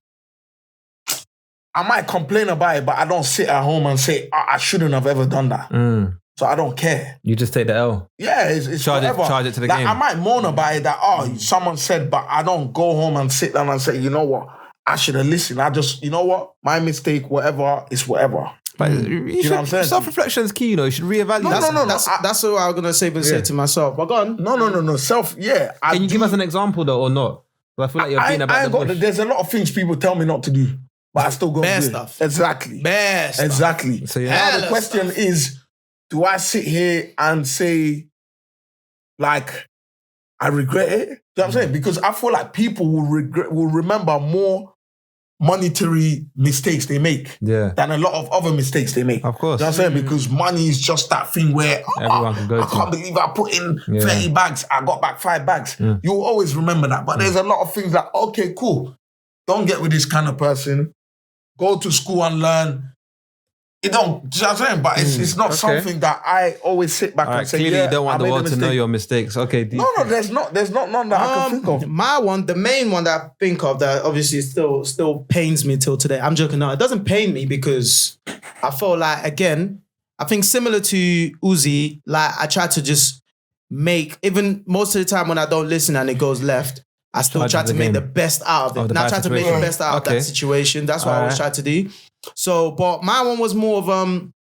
I might complain about it, but I don't sit at home and say, I shouldn't have ever done that. So I don't care. You just take the L. Yeah, it's charge whatever. it to the game. I might moan about it that, someone said, but I don't go home and sit down and say, you know what, I should have listened. I just, you know what, my mistake, whatever, is whatever. But you know what I'm saying? Self-reflection is key, you know. You should reevaluate. No. That's what I was going to say to myself. But go on. No. Can you give us an example though or not? I feel like you're being about the bush. There's a lot of things people tell me not to do, but I still go do stuff. Exactly. Bare stuff. Exactly. So now the question is, do I sit here and say, like, I regret it? You know what I'm saying? Because I feel like people will remember more monetary mistakes they make than a lot of other mistakes they make. Of course. You know what I'm saying? Because money is just that thing where everyone can go I can't believe I put in 30 bags, I got back 5 bags. You'll always remember that. But there's a lot of things that, okay, cool. Don't get with this kind of person. Go to school and learn. You don't, do you know what I'm saying? But it's not something that I always sit back and say, clearly you don't want the world to know your mistakes. Okay. No, there's none that I can think of. My one, the main one that I think of that obviously still pains me till today. I'm joking. No, it doesn't pain me because I feel like, again, I think similar to Uzi, like I try to just make, even most of the time when I don't listen and it goes left, I still try to make the best out of it. And I try to make the best out of that situation. That's what I always try to do. So, but my one was more of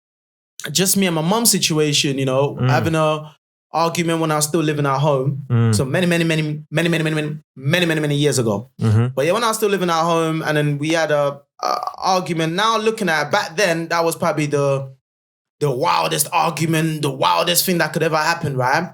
just me and my mum's situation, you know, having a argument when I was still living at home. So many years ago. But yeah, when I was still living at home, and then we had a argument. Now looking at it, back then, that was probably the wildest argument, the wildest thing that could ever happen, right?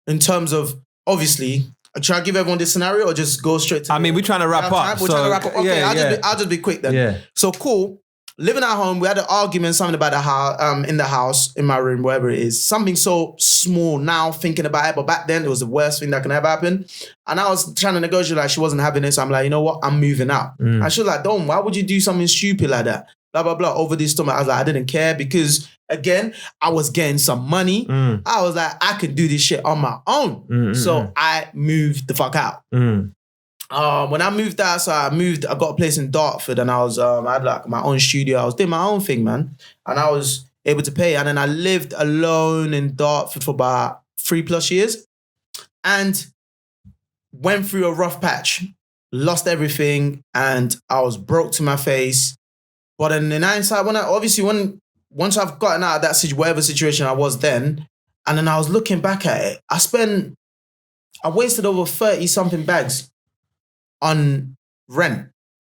In terms of, obviously, try to give everyone this scenario or just go straight to we're trying to wrap up. We're trying to wrap up. Okay, I'll just be quick then. Yeah. So cool. Living at home, we had an argument, something about the house, in the house, in my room, wherever it is. Something so small now, thinking about it, but back then it was the worst thing that can ever happen. And I was trying to negotiate, like she wasn't having it. So I'm like, you know what? I'm moving out. And she was like, Dom, why would you do something stupid like that? Blah, blah, blah, over this stomach. I was like, I didn't care because, again, I was getting some money. I was like, I could do this shit on my own. So I moved the fuck out. When I moved out, I got a place in Dartford and I had like my own studio. I was doing my own thing, man. And I was able to pay. And then I lived alone in Dartford for about 3+ years and went through a rough patch, lost everything, and I was broke to my face. But then in hindsight, once I've gotten out of that whatever situation I was then, and then I was looking back at it, I wasted over 30-something bags on rent,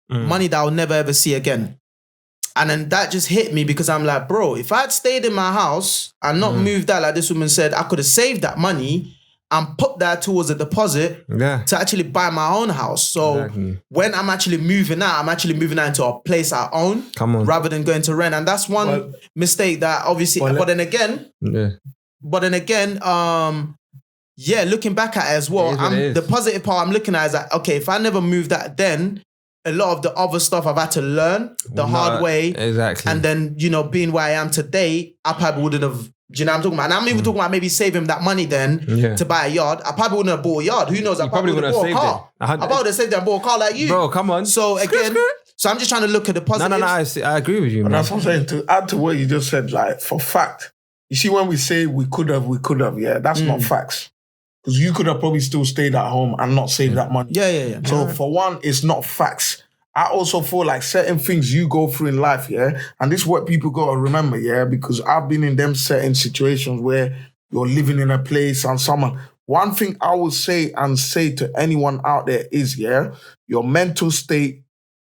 money that I'll never ever see again. And then that just hit me because I'm like, bro, if I'd stayed in my house and not moved out like this woman said, I could have saved that money and put that towards a deposit to actually buy my own house. So when I'm actually moving out, I'm actually moving out into a place I own rather than going to rent. And that's one mistake that obviously, but then again, looking back at it as well, the positive part I'm looking at is like, okay, if I never moved that then, a lot of the other stuff I've had to learn the hard way. Exactly. And then, you know, being where I am today, I probably wouldn't have, do you know what I'm talking about? And I'm even talking about maybe saving that money then to buy a yard. I probably wouldn't have bought a yard. Who knows? I probably would have bought a car. I probably would have saved it and bought a car like you. Bro, come on. So again, so I'm just trying to look at the positives. No, I agree with you, man. That's what I'm saying. To add to what you just said, like, for fact, you see when we say we could have, that's not facts. Because you could have probably still stayed at home and not saved that money. Yeah. So for one, it's not facts. I also feel like certain things you go through in life, yeah, and this is what people got to remember, yeah, because I've been in them certain situations where you're living in a place and someone. One thing I would say to anyone out there is, yeah, your mental state,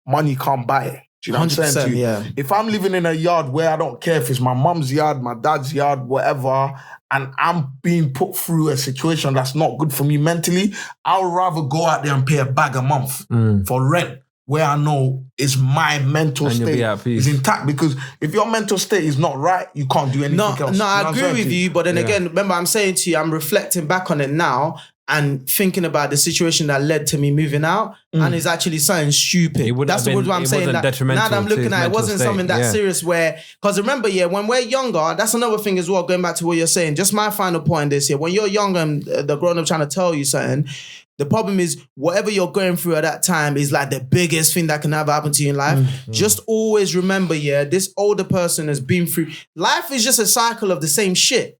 money can't buy it. Do you know what I'm saying to you? Yeah. If I'm living in a yard where I don't care if it's my mum's yard, my dad's yard, whatever, and I'm being put through a situation that's not good for me mentally, I would rather go out there and pay a bag a month for rent, where I know is my mental state is intact. Because if your mental state is not right, you can't do anything else. No, I agree with you. But then again, remember, I'm saying to you, I'm reflecting back on it now and thinking about the situation that led to me moving out, and it's actually something stupid. That's what I'm saying. Now that I'm looking at it, wasn't something that serious where, because remember, when we're younger, that's another thing as well, going back to what you're saying, just my final point this here, when you're younger and the grown-up trying to tell you something, the problem is whatever you're going through at that time is like the biggest thing that can ever happen to you in life. Just always remember, this older person has been through, life is just a cycle of the same shit.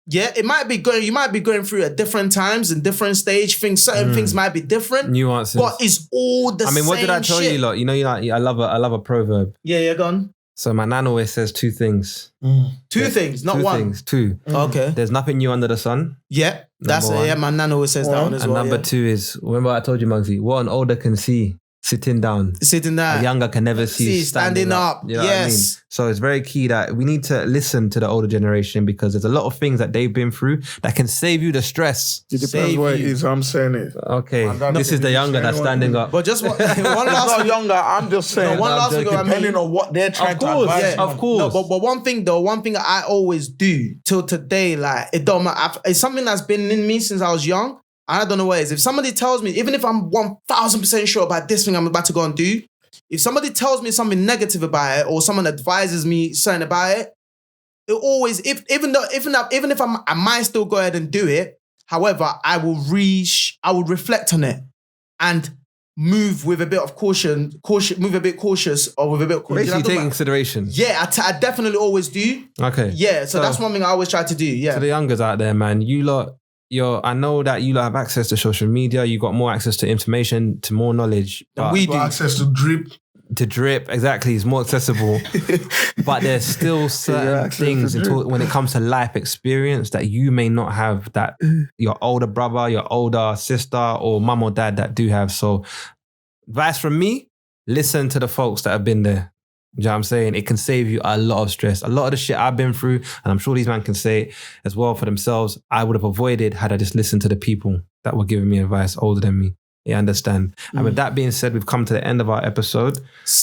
Yeah, you might be going through at different times and different stage. Certain things might be different. Nuances. But it's all the same shit. I mean, what did I tell you lot? You know, I love a proverb. Yeah, go on. So my nan always says two things. Two things, not one. Two. Okay. There's nothing new under the sun. Yeah, that's it. Yeah, my nan always says that one as well. And number two is, remember I told you, Muggsy, what an older can see sitting down. A younger can never see standing up. You know what I mean? So it's very key that we need to listen to the older generation, because there's a lot of things that they've been through that can save you the stress. It depends what it is. I'm saying it. Okay, this is the younger that's standing up. But just one last not younger. I'm just saying. No, one last thing, depending on what they're trying to advise. Of course. No, but one thing I always do till today, like it don't matter. It's something that's been in me since I was young. I don't know what it is. If somebody tells me, even if I'm 1000% sure about this thing I'm about to go and do, if somebody tells me something negative about it, or someone advises me something about it, it always, even if I might still go ahead and do it, however, I will reflect on it and move with a bit of caution, move a bit cautious, or with a bit of caution. Basically take consideration. Yeah, I definitely always do. Okay. Yeah, so that's one thing I always try to do. Yeah. To the youngers out there, man, you lot, I know that you lot have access to social media. You got more access to information, to more knowledge. But we do access to drip. To drip, exactly, is more accessible. But there's still certain things when it comes to life experience that you may not have, that your older brother, your older sister, or mum or dad that do have. So, advice from me: listen to the folks that have been there. You know what I'm saying? It can save you a lot of stress. A lot of the shit I've been through, and I'm sure these men can say it as well for themselves, I would have avoided had I just listened to the people that were giving me advice older than me. You understand? And with that being said, we've come to the end of our episode.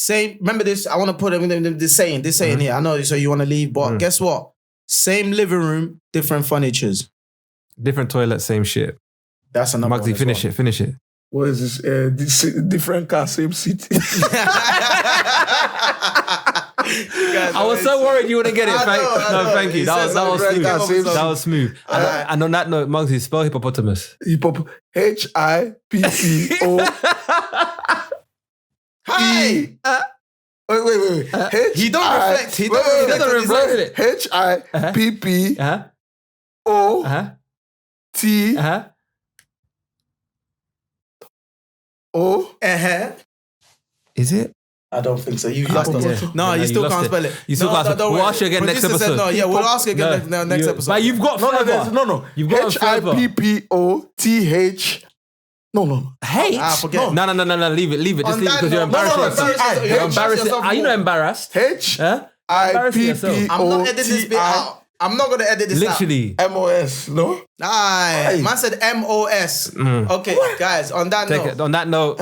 Remember this, I want to put this saying here. I know, so you want to leave, but guess what? Same living room, different furnitures. Different toilet, same shit. That's another one. Muggsy, finish it. What is this? Different car, same seat. I was so worried you wouldn't get it. Thank you. That was smooth. That was smooth. And on that note, Muggsy, spell hippopotamus. HIPPO. Hi. Wait. He don't reflect. He doesn't reflect it. HIPPO. T. O. Is it? I don't think so. You lost us. No, you still can't spell it. You still can't spell it. We'll ask you again next episode. We'll ask you again next episode. But you've got further. No. You've got further. HIPPOTH. No. H? Forget. No. Leave it. Just leave it because you're embarrassing. You're embarrassing. Are you not embarrassed? HIPPOTH. I'm not editing this bit out. I'm not going to edit this literally. Out. MOS, no? Aye. Man said MOS. Okay, guys, on that note.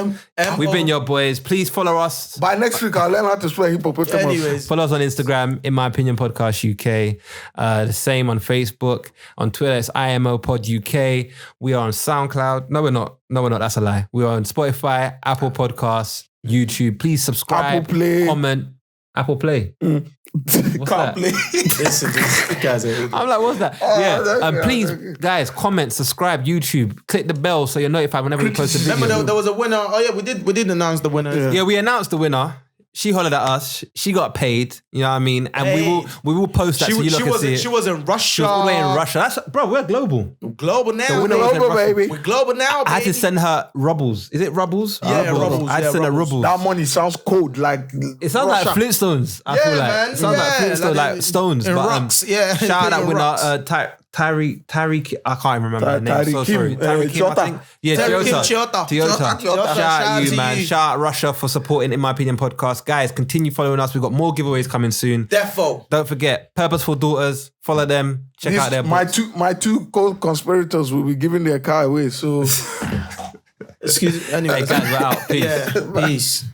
We've been your boys. Please follow us. By next week, I'll learn how to spell hippopotamus. Anyways. Follow us on Instagram, InMyOpinion Podcast UK. The same on Facebook. On Twitter, it's IMO Pod UK. We are on SoundCloud. No, we're not. That's a lie. We are on Spotify, Apple Podcasts, YouTube. Please subscribe, Apple Play. comment. Apple Play. Can't play. Listen, guys. I'm like, what's that? Please, guys, comment, subscribe, YouTube, click the bell so you're notified whenever we post a video. Remember, there was a winner. Oh yeah, we did announce the winner. Yeah, we announced the winner. She hollered at us. She got paid. You know what I mean? And we will post that so you can see it. She was in Russia. She was all the way in Russia. That's, bro, we're global. Global now. We're global, baby. We're global now, baby. I had to send her rubles. Is it rubles? Yeah, rubles. I had to send her rubles. That money sounds cold. Like It sounds Russia. like Flintstones. I feel like man. it sounds like Flintstones, like stones. In But rocks, yeah. shout out that In winner, rocks. Tariq. I can't even remember her name. I'm so sorry. Tariq Kim, I Chota. think. Yeah, Toyota. Toyota. Shout out to you, man. Shout out Russia for supporting In My Opinion podcast. Guys, continue following us. We've got more giveaways coming soon. Defo. Don't forget, Purposeful Daughters. Follow them. Check out their books. My two co-conspirators will be giving their car away. So Excuse me. Anyway, Hey guys, we're out. Peace. yeah. Peace.